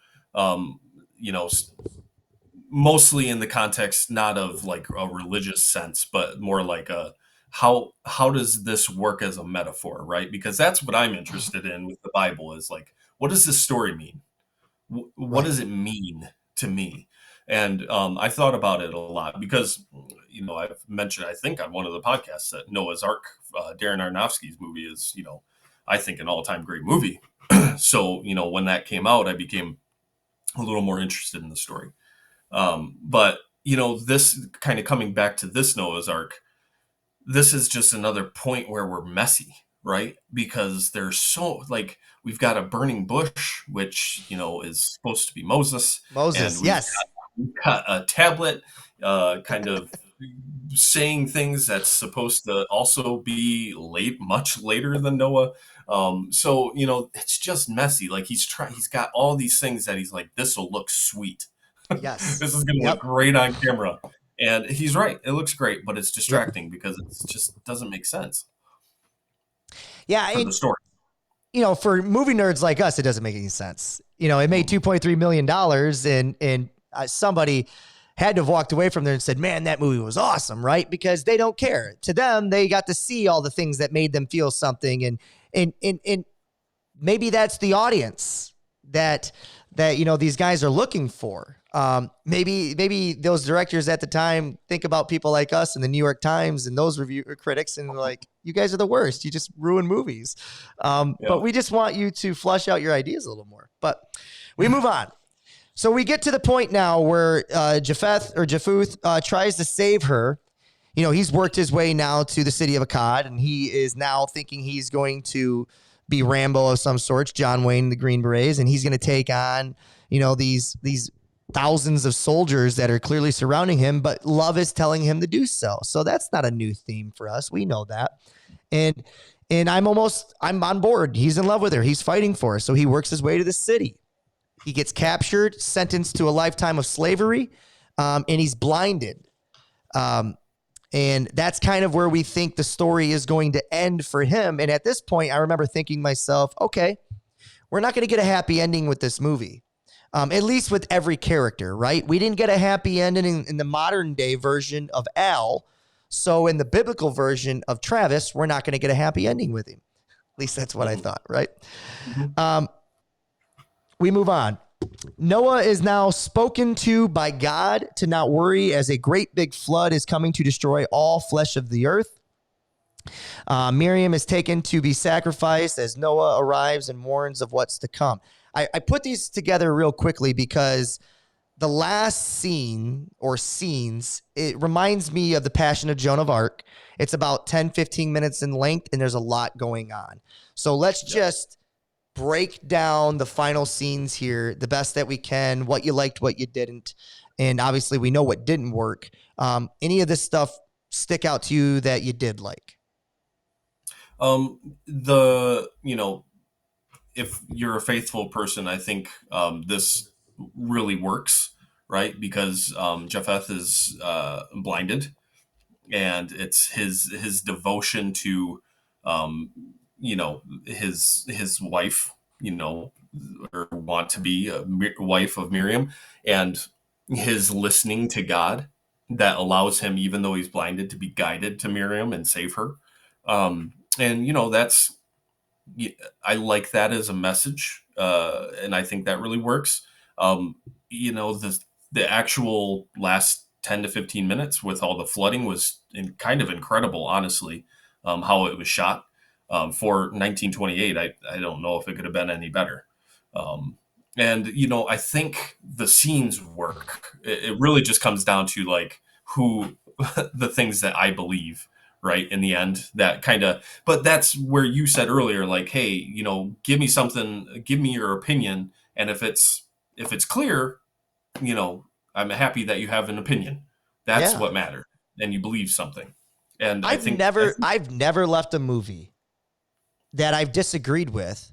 mostly in the context, not of like a religious sense, but more like how does this work as a metaphor, right? Because that's what I'm interested in with the Bible is like, what does this story mean? What does it mean to me? And I thought about it a lot because, I've mentioned, I think on one of the podcasts that Noah's Ark, Darren Aronofsky's movie is, I think an all-time great movie. So, when that came out, I became a little more interested in the story. But, this kind of coming back to this Noah's Ark, this is just another point where we're messy, right? Because there's we've got a burning bush, which, is supposed to be Moses. Moses, yes. We've got a tablet, kind of saying things that's supposed to also be much later than Noah. So, it's just messy. Like he's got all these things that he's like, this will look sweet. Yes. This is going to look great on camera. And he's right. It looks great, but it's distracting because it just doesn't make sense. Yeah. For the story. For movie nerds like us, it doesn't make any sense. It made $2.3 million and somebody had to have walked away from there and said, man, that movie was awesome, right? Because they don't care. To them, they got to see all the things that made them feel something. And maybe that's the audience that these guys are looking for. Maybe those directors at the time think about people like us in the New York Times and those review critics and like, you guys are the worst. You just ruin movies. But we just want you to flush out your ideas a little more. But we move on. So we get to the point now where Japheth tries to save her. he's worked his way now to the city of Akkad, and he is now thinking he's going to be Rambo of some sorts, John Wayne, the Green Berets, and he's going to take on, these thousands of soldiers that are clearly surrounding him, but love is telling him to do so. So that's not a new theme for us. We know that. And I'm on board. He's in love with her. He's fighting for her. So he works his way to the city. He gets captured, sentenced to a lifetime of slavery, and he's blinded. And that's kind of where we think the story is going to end for him. And at this point, I remember thinking to myself, okay, we're not going to get a happy ending with this movie. At least with every character, right? We didn't get a happy ending in the modern day version of Al. So in the biblical version of Travis, we're not going to get a happy ending with him. At least that's what I thought, right? We move on. Noah is now spoken to by God to not worry as a great big flood is coming to destroy all flesh of the earth. Miriam is taken to be sacrificed as Noah arrives and warns of what's to come. I put these together real quickly because the last scene or scenes, it reminds me of the Passion of Joan of Arc. It's about 10, 15 minutes in length, and there's a lot going on. So let's just break down the final scenes here the best that we can, what you liked, what you didn't. And obviously we know what didn't work. Any of this stuff stick out to you that you did like? If you're a faithful person, I think this really works, right? Because Japheth is blinded, and it's his devotion to, his wife, or want to be a wife of Miriam, and his listening to God that allows him, even though he's blinded, to be guided to Miriam and save her. That's, I like that as a message, and I think that really works. The actual last 10 to 15 minutes with all the flooding was kind of incredible, honestly, how it was shot. For 1928, I don't know if it could have been any better. I think the scenes work. It really just comes down to like who the things that I believe, right? In the end, that kind of, but that's where you said earlier, like, hey, give me something, give me your opinion. And if it's clear, I'm happy that you have an opinion. That's what matters. And you believe something. And I've never left a movie that I've disagreed with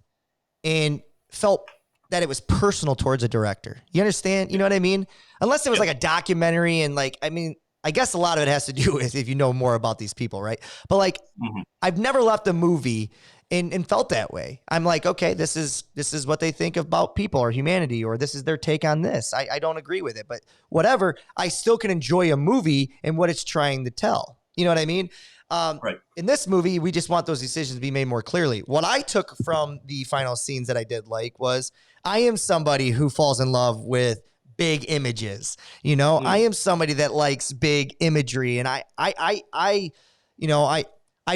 and felt that it was personal towards a director. You understand? You know what I mean? Unless it was like a documentary and I guess a lot of it has to do with if you know more about these people, right? But I've never left a movie and felt that way. I'm like, okay, this is what they think about people or humanity, or this is their take on this. I don't agree with it, but whatever. I still can enjoy a movie and what it's trying to tell. You know what I mean? Right. In this movie, we just want those decisions to be made more clearly. What I took from the final scenes that I did like was I am somebody who falls in love with big images. I am somebody that likes big imagery, and I've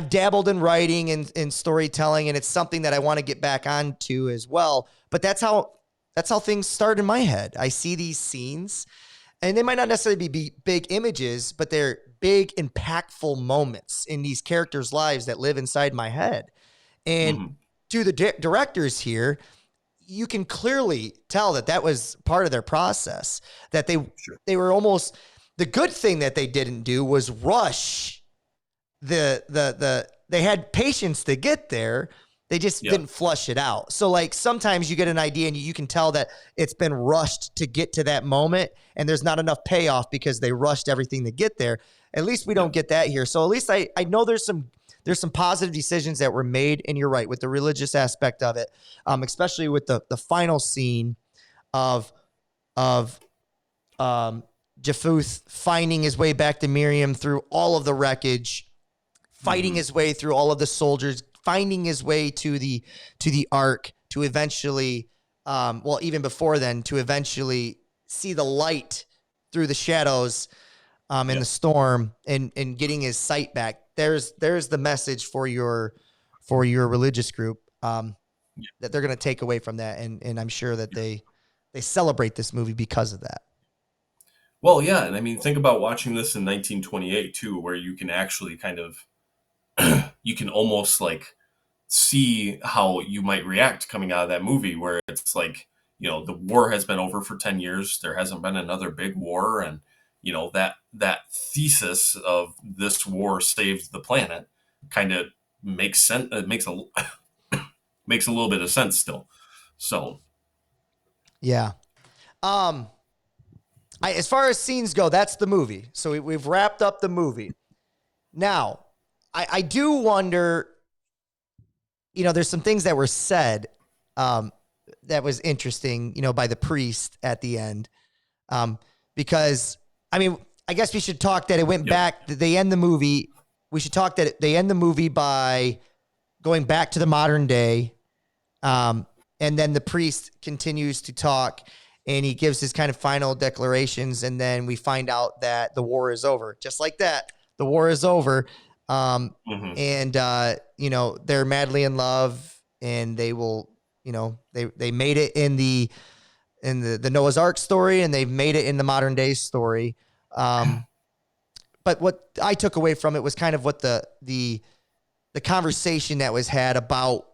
dabbled in writing and storytelling, and it's something that I want to get back onto as well. But that's how things start in my head. I see these scenes, and they might not necessarily be big images, but they're big, impactful moments in these characters' lives that live inside my head. And to the directors here, you can clearly tell that was part of their process, that they were almost, the good thing that they didn't do was rush they had patience to get there. They just didn't flush it out. So sometimes you get an idea and you can tell that it's been rushed to get to that moment, and there's not enough payoff because they rushed everything to get there. At least we don't get that here. So at least I know there's some positive decisions that were made, and you're right with the religious aspect of it, especially with the final scene of Japheth finding his way back to Miriam through all of the wreckage, fighting his way through all of the soldiers, finding his way to the ark to eventually, even before then, to eventually see the light through the shadows in the storm and getting his sight back. There's the message for your religious group that they're going to take away from that. And I'm sure that they celebrate this movie because of that. Well, yeah, and I mean, think about watching this in 1928 too, where you can actually kind of you can almost like see how you might react coming out of that movie, where it's like, the war has been over for 10 years, there hasn't been another big war, and that thesis of this war saved the planet kind of makes sense. It makes a makes a little bit of sense still. So Yeah. Um, as far as scenes go, that's the movie. So we've wrapped up the movie. Now, I do wonder, there's some things that were said that was interesting, by the priest at the end. Because, I mean, I guess we should talk that it went back, they end the movie. We should talk that they end the movie by going back to the modern day. And then the priest continues to talk and he gives his kind of final declarations. And then we find out that the war is over. Just like that, the war is over. And, they're madly in love and they will, they made it in the Noah's Ark story and they've made it in the modern day story. But what I took away from it was kind of what the conversation that was had about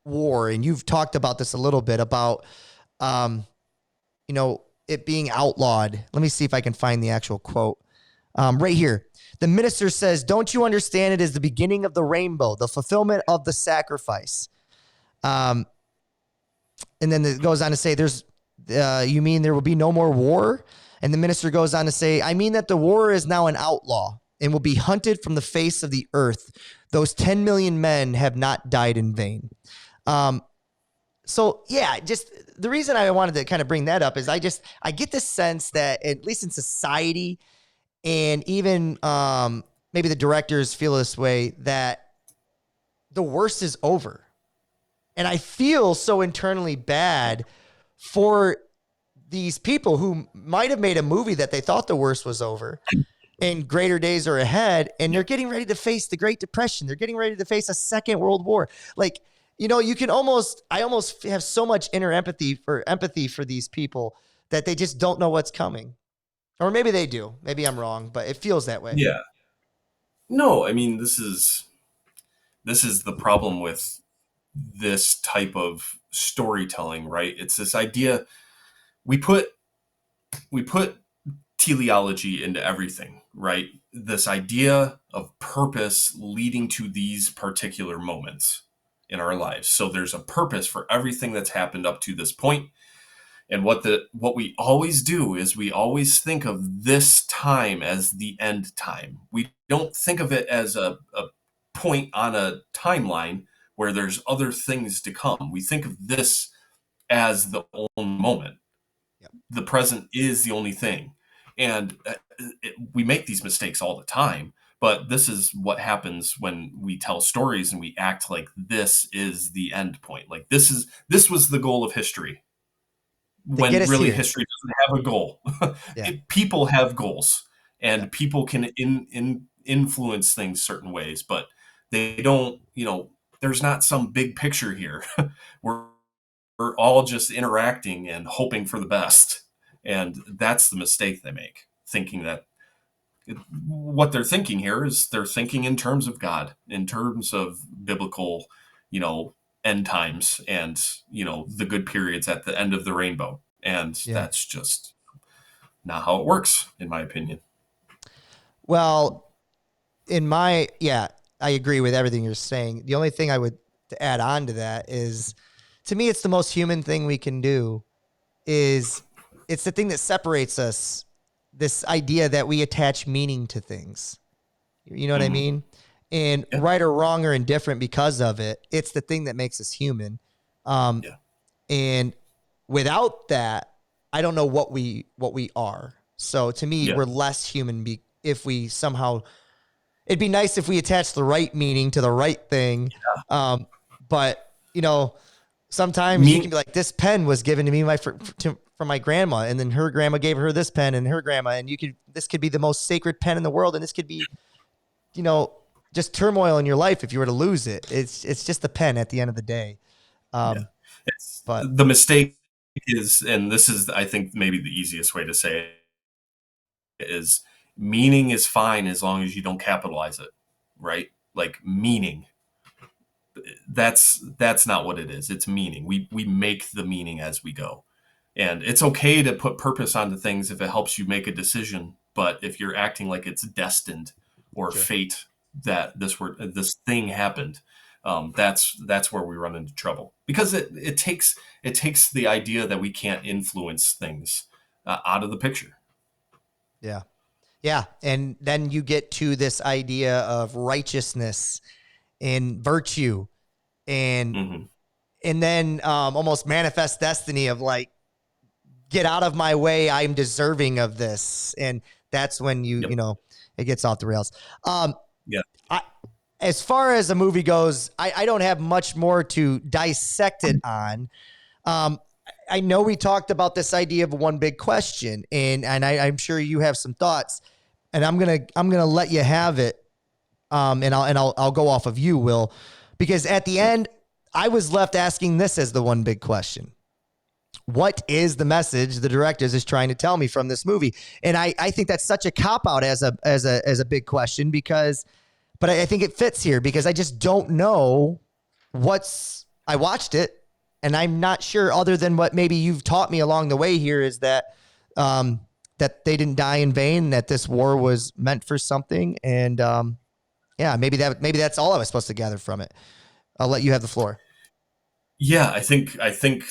war. And you've talked about this a little bit about, it being outlawed. Let me see if I can find the actual quote. Right here. The minister says, "Don't you understand? It is the beginning of the rainbow, the fulfillment of the sacrifice." And then it goes on to say, you mean there will be no more war? And the minister goes on to say, "I mean that the war is now an outlaw and will be hunted from the face of the earth. Those 10 million men have not died in vain." So yeah, just the reason I wanted to kind of bring that up is I get the sense that at least in society and even maybe the directors feel this way, that the worst is over. And I feel so internally bad for these people who might have made a movie that they thought the worst was over and greater days are ahead. And they're getting ready to face the Great Depression. They're getting ready to face a second world war. Like, you can I almost have so much empathy for these people that they just don't know what's coming. Or maybe they do. Maybe I'm wrong, but it feels that way. yeah, no, I mean, this is the problem with this type of storytelling, right? It's this idea we put teleology into everything, right? This idea of purpose leading to these particular moments in our lives. So there's a purpose for everything that's happened up to this point. And what we always do is we always think of this time as the end time. We don't think of it as a point on a timeline where there's other things to come. We think of this as the only moment. Yep. The present is the only thing. And we make these mistakes all the time. But this is what happens when we tell stories and we act like this is the end point. Like this was the goal of history. To get When us really here. history doesn't have a goal. Yeah. People have goals, and Yeah. people can influence things certain ways, but they don't. There's not some big picture here. we're all just interacting and hoping for the best, and that's the mistake they make, thinking that what they're thinking here is they're thinking in terms of God, in terms of biblical, you know, end times and, the good periods at the end of the rainbow. And Yeah. that's just not how it works, in my opinion. Well, I agree with everything you're saying. The only thing I would to add on to that is, to me, it's the most human thing we can do. Is it's the thing that separates us. This idea that we attach meaning to things. You know what I Mhm. mean? And Yeah. right or wrong or indifferent because of it, it's the thing that makes us human. Yeah. And without that, I don't know what we are. So to me, Yeah. we're less human if we somehow. It'd be nice if we attach the right meaning to the right thing. But sometimes you Me, can be like, this pen was given to me from my grandma, and then her grandma gave her this pen, and her grandma, and this could be the most sacred pen in the world, and this could be, just turmoil in your life if you were to lose it. It's just the pen at the end of the day. yeah. It's, But the mistake is, and this is, I think, maybe the easiest way to say it, is meaning is fine as long as you don't capitalize it, right? Like meaning. That's not what it is. It's meaning. We make the meaning as we go. And it's okay to put purpose onto things if it helps you make a decision, but if you're acting like it's destined or Sure. fate that this thing happened, that's where we run into trouble, because it takes the idea that we can't influence things out of the picture. Yeah. Yeah. And then you get to this idea of righteousness and virtue and Mm-hmm. then almost manifest destiny of like, get out of my way, I'm deserving of this. And that's when Yep. it gets off the rails. Yeah. As far as a movie goes, I don't have much more to dissect it on. I know we talked about this idea of one big question, and I'm sure you have some thoughts, and I'm gonna let you have it. And I'll go off of you, Will, because at the end I was left asking this as the one big question: what is the message the directors is trying to tell me from this movie? And I think that's such a cop out as a big question, but I think it fits here because I just don't know I watched it and I'm not sure, other than what maybe you've taught me along the way here, is that, that they didn't die in vain, that this war was meant for something. And, yeah, maybe that's all I was supposed to gather from it. I'll let you have the floor. Yeah, I think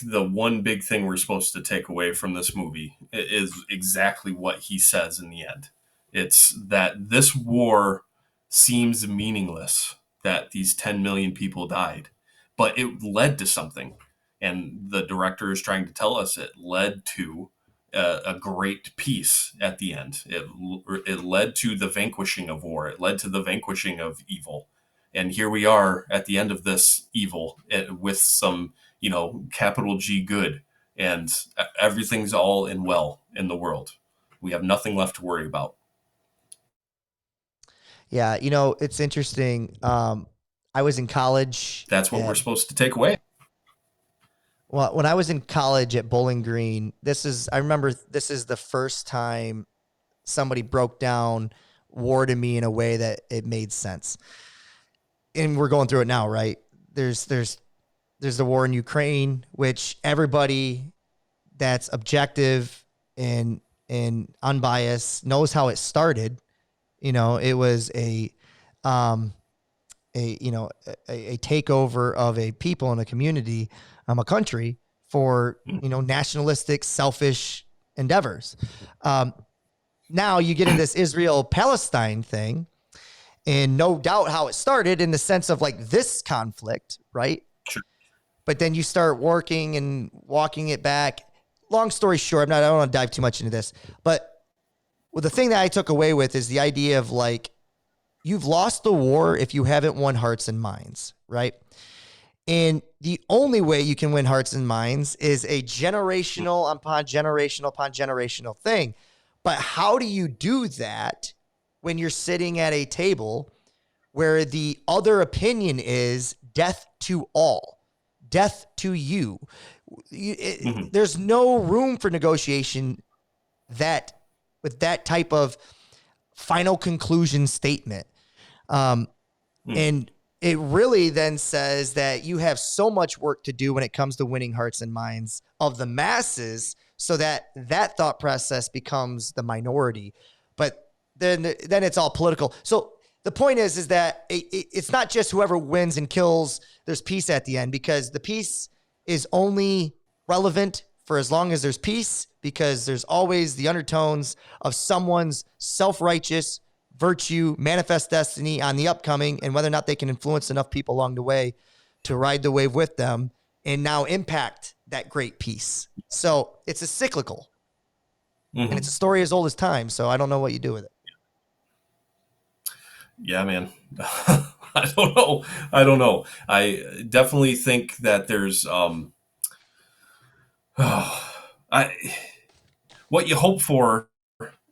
the one big thing we're supposed to take away from this movie is exactly what he says in the end. It's that this war seems meaningless, that these 10 million people died, but it led to something. And the director is trying to tell us it led to a great peace at the end. It led to the vanquishing of war. It led to the vanquishing of evil. And here we are at the end of this evil, with some, capital G good, and everything's all in well in the world. We have nothing left to worry about. Yeah, it's interesting. I was in college That's what we're supposed to take away. well, when I was in college at Bowling Green, I remember this is the first time somebody broke down war to me in a way that it made sense. And we're going through it now, right? There's the war in Ukraine, which everybody that's objective and unbiased knows how it started. It was um, a takeover of a people in a community, a country, for nationalistic, selfish endeavors. Now you get into this Israel-Palestine thing, and no doubt how it started in the sense of like this conflict, right? Sure. But then you start working and walking it back. Long story short, I don't want to dive too much into this, but the thing that I took away with is the idea of like, you've lost the war if you haven't won hearts and minds, right? And the only way you can win hearts and minds is a generational upon generational thing. But how do you do that when you're sitting at a table where the other opinion is death to all, death to you? There's no room for negotiation with that type of final conclusion statement. And it really then says that you have so much work to do when it comes to winning hearts and minds of the masses, so that thought process becomes the minority. But then it's all political. So the point is that it's not just whoever wins and kills, there's peace at the end, because the peace is only relevant for as long as there's peace, because there's always the undertones of someone's self-righteous virtue, manifest destiny on the upcoming, and whether or not they can influence enough people along the way to ride the wave with them and now impact that great peace. So it's a cyclical, and it's a story as old as time. So I don't know what you do with it. Yeah, man. I don't know. I definitely think that there's what you hope for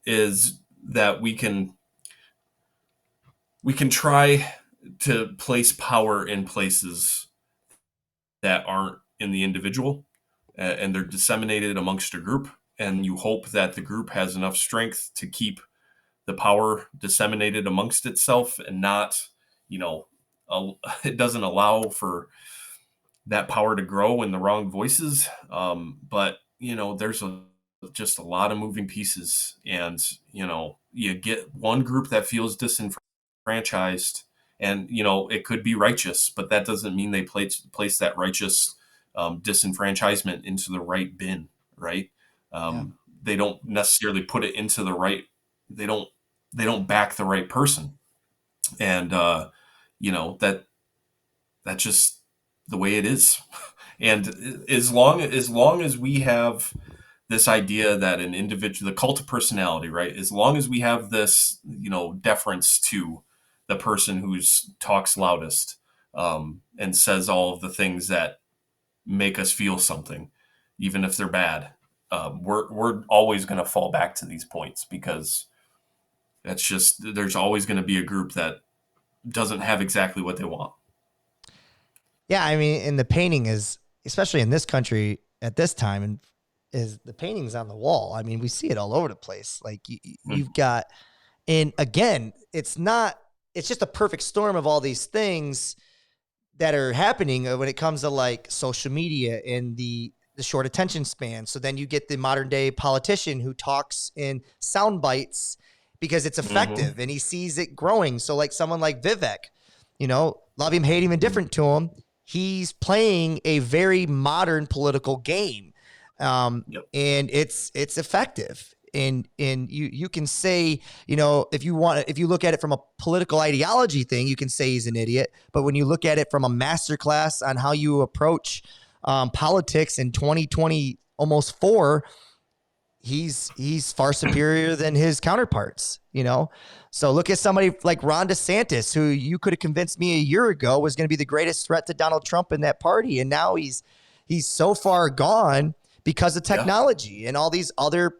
is that we can try to place power in places that aren't in the individual, and they're disseminated amongst a group, and you hope that the group has enough strength to keep the power disseminated amongst itself and not, you know, it doesn't allow for that power to grow in the wrong voices. But, you know, there's just a lot of moving pieces, and, you know, you get one group that feels disenfranchised, and, you know, it could be righteous, but that doesn't mean they place that righteous disenfranchisement into the right bin, right? Yeah. They don't necessarily put it into the right. They don't back the right person, and you know, that's just the way it is. And as long as we have this idea that an individual, the cult of personality, right? As long as we have this, you know, deference to the person who's talks loudest, and says all of the things that make us feel something, even if they're bad, we're always going to fall back to these points, because that's just, there's always going to be a group that doesn't have exactly what they want. Yeah, I mean, and the painting is, especially in this country at this time, and is the paintings on the wall. I mean, we see it all over the place. Like you've got, and again, it's just a perfect storm of all these things that are happening when it comes to like social media and the short attention span. So then you get the modern day politician who talks in sound bites because it's effective and he sees it growing. So like someone like Vivek, you know, love him, hate him, indifferent to him, he's playing a very modern political game. And it's effective. And you can say, you know, if you look at it from a political ideology thing, you can say he's an idiot. But when you look at it from a masterclass on how you approach politics in 2020, almost 4, he's far superior than his counterparts, you know? So look at somebody like Ron DeSantis, who you could have convinced me a year ago was going to be the greatest threat to Donald Trump in that party. And now he's so far gone because of technology and all these other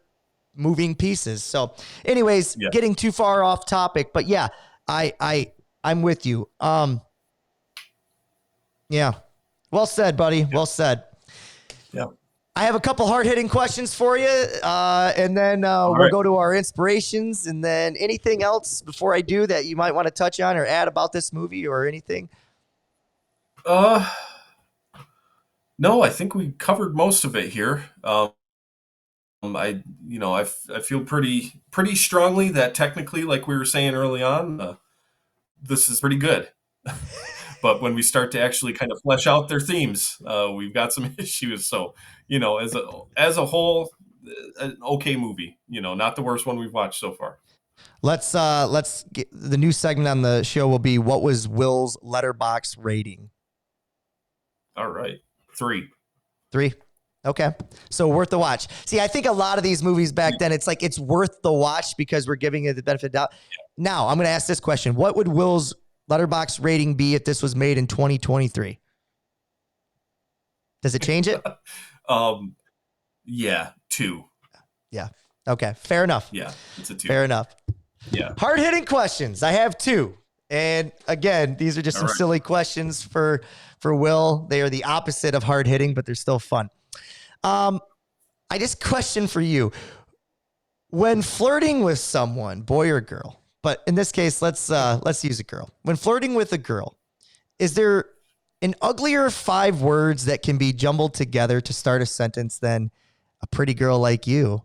moving pieces. So anyways, getting too far off topic, but yeah, I'm with you. Yeah. Well said, buddy. Well said. Yeah. I have a couple hard-hitting questions for you, and then we'll go to our inspirations, and then anything else before I do that you might want to touch on or add about this movie or anything? No, I think we covered most of it here. I feel pretty strongly that technically, like we were saying early on, this is pretty good. But when we start to actually kind of flesh out their themes, we've got some issues. So, you know, as a whole, an okay movie. You know, not the worst one we've watched so far. Let's get the new segment on the show will be, what was Will's Letterboxd rating? All right, 3. 3. Okay. So worth the watch. See, I think a lot of these movies back then, it's like, it's worth the watch because we're giving it the benefit of the doubt. Now I'm going to ask this question. What would Will's Letterboxd rating be if this was made in 2023? Does it change it? Yeah, 2. Yeah. Okay. Fair enough. Yeah, it's a 2. Fair enough. Yeah. Hard-hitting questions. I have 2. And again, these are just some silly questions for Will. They are the opposite of hard-hitting, but they're still fun. I just question for you. When flirting with someone, boy or girl, but in this case, let's use a girl. When flirting with a girl, is there an uglier 5 words that can be jumbled together to start a sentence than a pretty girl like you?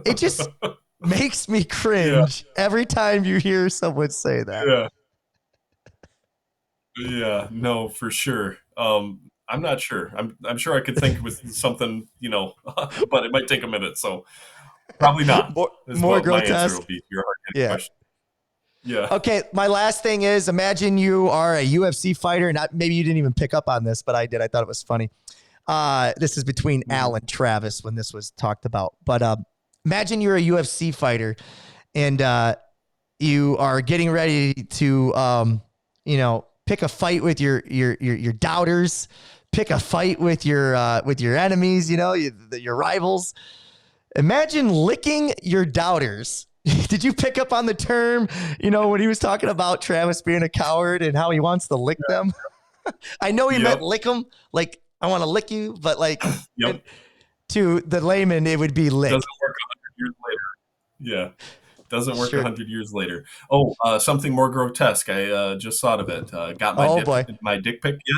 It just makes me cringe every time you hear someone say that. Yeah, no, for sure. I'm not sure. I'm sure I could think with something, you know, but it might take a minute. So probably not. More grotesque. My answer will be your hard-hitting question. Yeah. Okay. My last thing is, imagine you are a UFC fighter, and maybe you didn't even pick up on this, but I did. I thought it was funny. This is between Al and Travis when this was talked about. But imagine you're a UFC fighter, and you are getting ready to, pick a fight with your doubters, pick a fight with your enemies, your rivals. Imagine licking your doubters. Did you pick up on the term, when he was talking about Travis being a coward and how he wants to lick them? I know he meant lick them, like I want to lick you, but like, to the layman, it would be lick. Doesn't work 100 years later. Yeah. Doesn't work Sure. 100 years later. Oh, something more grotesque. I just thought of it. Got Boy. my dick pic yet?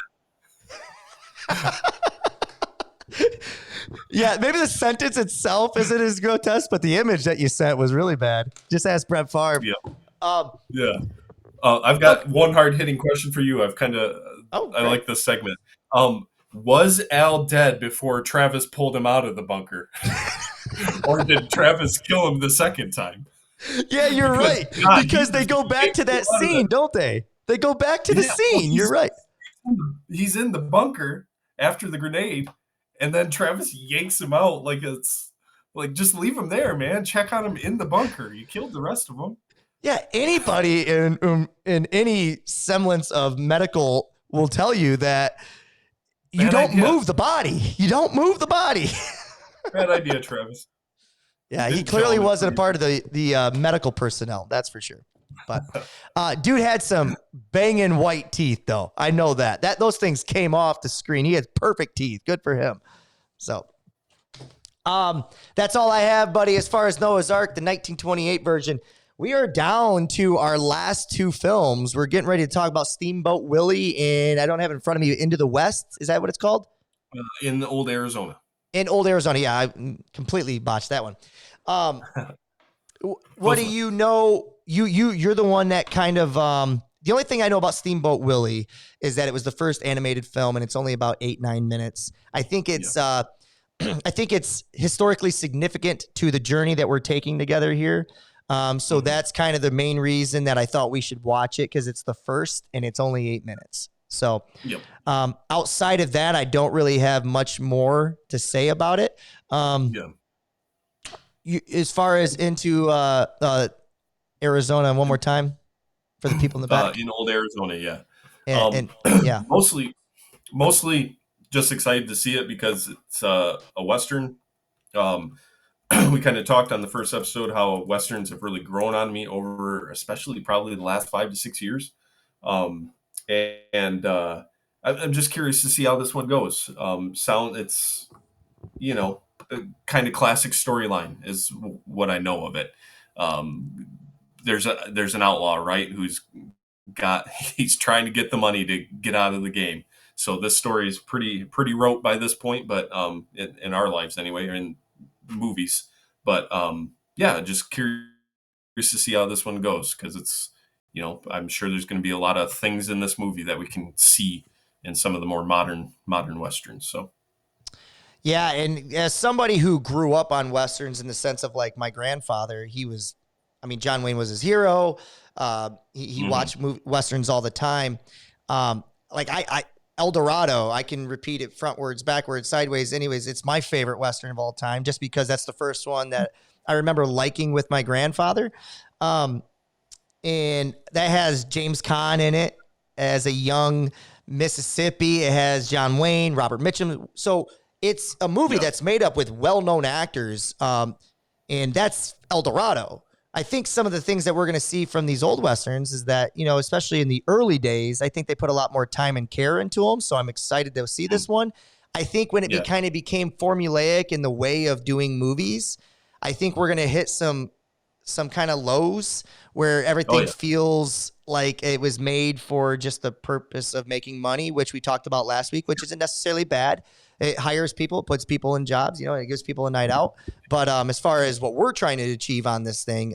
Yeah, maybe the sentence itself isn't as grotesque, but the image that you sent was really bad. Just ask Brett Favre. Yeah. Yeah. I've got one hard-hitting question for you. I like this segment. Was Al dead before Travis pulled him out of the bunker? Or did Travis kill him the second time? Yeah, you're right. God, because they go back to that scene, don't they? They go back to the scene. You're right. He's in the bunker after the grenade, and then Travis yanks him out like it's like, just leave him there, man. Check on him in the bunker. You killed the rest of them. Yeah, anybody in any semblance of medical will tell you that you don't move the body. You don't move the body. Bad idea, Travis. Yeah, he clearly wasn't a part of the medical personnel. That's for sure. But dude had some banging white teeth, though. I know that. Those things came off the screen. He had perfect teeth. Good for him. So that's all I have, buddy. As far as Noah's Ark, the 1928 version, we are down to our last two films. We're getting ready to talk about Steamboat Willie, and I don't have it in front of me, Into the West. Is that what it's called? In Old Arizona. In Old Arizona. Yeah, I completely botched that one. What do you know? You're the one that kind of the only thing I know about Steamboat Willie is that it was the first animated film, and it's only about 8-9 minutes. I think it's I think it's historically significant to the journey that we're taking together here. So that's kind of the main reason that I thought we should watch it, because it's the first and it's only 8 minutes. So outside of that, I don't really have much more to say about it. As far as Into Arizona, one more time for the people in the back. In Old Arizona, yeah. And yeah. Mostly just excited to see it because it's a Western. We kind of talked on the first episode how Westerns have really grown on me over, especially probably the last 5 to 6 years. I'm just curious to see how this one goes. It's, a kind of classic storyline is what I know of it. There's an outlaw, right? He's trying to get the money to get out of the game. So this story is pretty rote by this point, but in our lives anyway, or in movies. But just curious to see how this one goes, because it's, I'm sure there's going to be a lot of things in this movie that we can see in some of the more modern Westerns. So. Yeah, and as somebody who grew up on Westerns in the sense of like my grandfather, John Wayne was his hero. He watched Westerns all the time. El Dorado, I can repeat it frontwards, backwards, sideways. Anyways, it's my favorite Western of all time, just because that's the first one that I remember liking with my grandfather. And that has James Caan in it as a young Mississippi. It has John Wayne, Robert Mitchum. So it's a movie that's made up with well-known actors, and that's El Dorado. I think some of the things that we're going to see from these old Westerns is that, especially in the early days, I think they put a lot more time and care into them. So I'm excited to see this one. I think when it kind of became formulaic in the way of doing movies, I think we're going to hit some kind of lows where everything feels like it was made for just the purpose of making money, which we talked about last week, which isn't necessarily bad. It hires people, it puts people in jobs, it gives people a night out. But as far as what we're trying to achieve on this thing,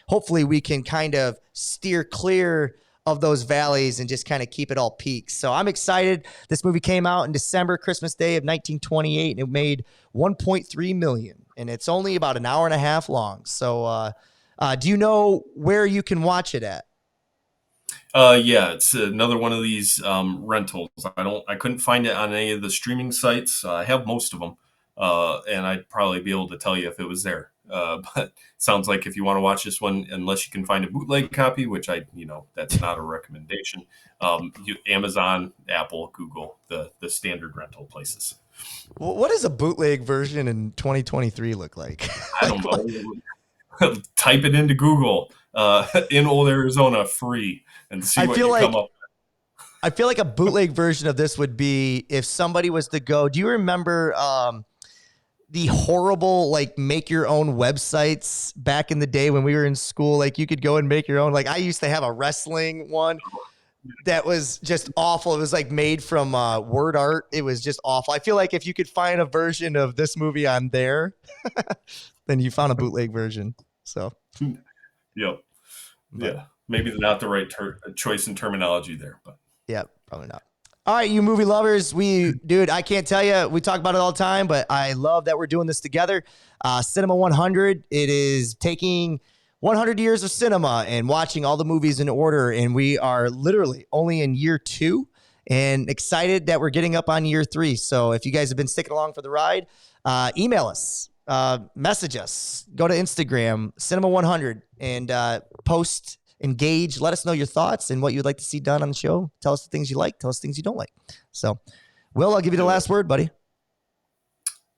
hopefully we can kind of steer clear of those valleys and just kind of keep it all peaks. So I'm excited. This movie came out in December, Christmas Day of 1928, and it made $1.3 million. And it's only about an hour and a half long. So do you know where you can watch it at? It's another one of these rentals. I couldn't find it on any of the streaming sites. I have most of them, and I'd probably be able to tell you if it was there. But it sounds like if you want to watch this one, unless you can find a bootleg copy, which that's not a recommendation. Amazon, Apple, Google, the standard rental places. Well, what does a bootleg version in 2023 look like? I don't know. Type it into Google. In Old Arizona, free, and see what you come up with. I feel like a bootleg version of this would be if somebody was to go. Do you remember the horrible, like, make your own websites back in the day when we were in school. Like, you could go and make your own. Like, I used to have a wrestling one that was just awful. It was like made from word art. It was just awful. I feel like if you could find a version of this movie on there, then you found a bootleg version. So, Yep. but, Yeah. Maybe not the right choice in terminology there, but yeah, probably not. All right, you movie lovers, dude, I can't tell you, we talk about it all the time, but I love that we're doing this together. Cinema 100, it is taking 100 years of cinema and watching all the movies in order, and we are literally only in year 2 and excited that we're getting up on year 3. So if you guys have been sticking along for the ride, email us, message us, go to Instagram, Cinema 100, and post, engage, let us know your thoughts and what you'd like to see done on the show. Tell us the things you like, tell us things you don't like. So, Will, I'll give you the last word, buddy.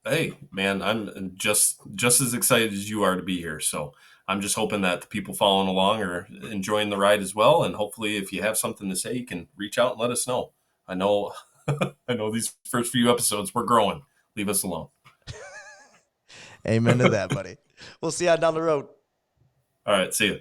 Hey, man, I'm just as excited as you are to be here. So I'm just hoping that the people following along are enjoying the ride as well. And hopefully if you have something to say, you can reach out and let us know. I know I know these first few episodes, we're growing. Leave us alone. Amen to that, buddy. We'll see you down the road. All right, see you.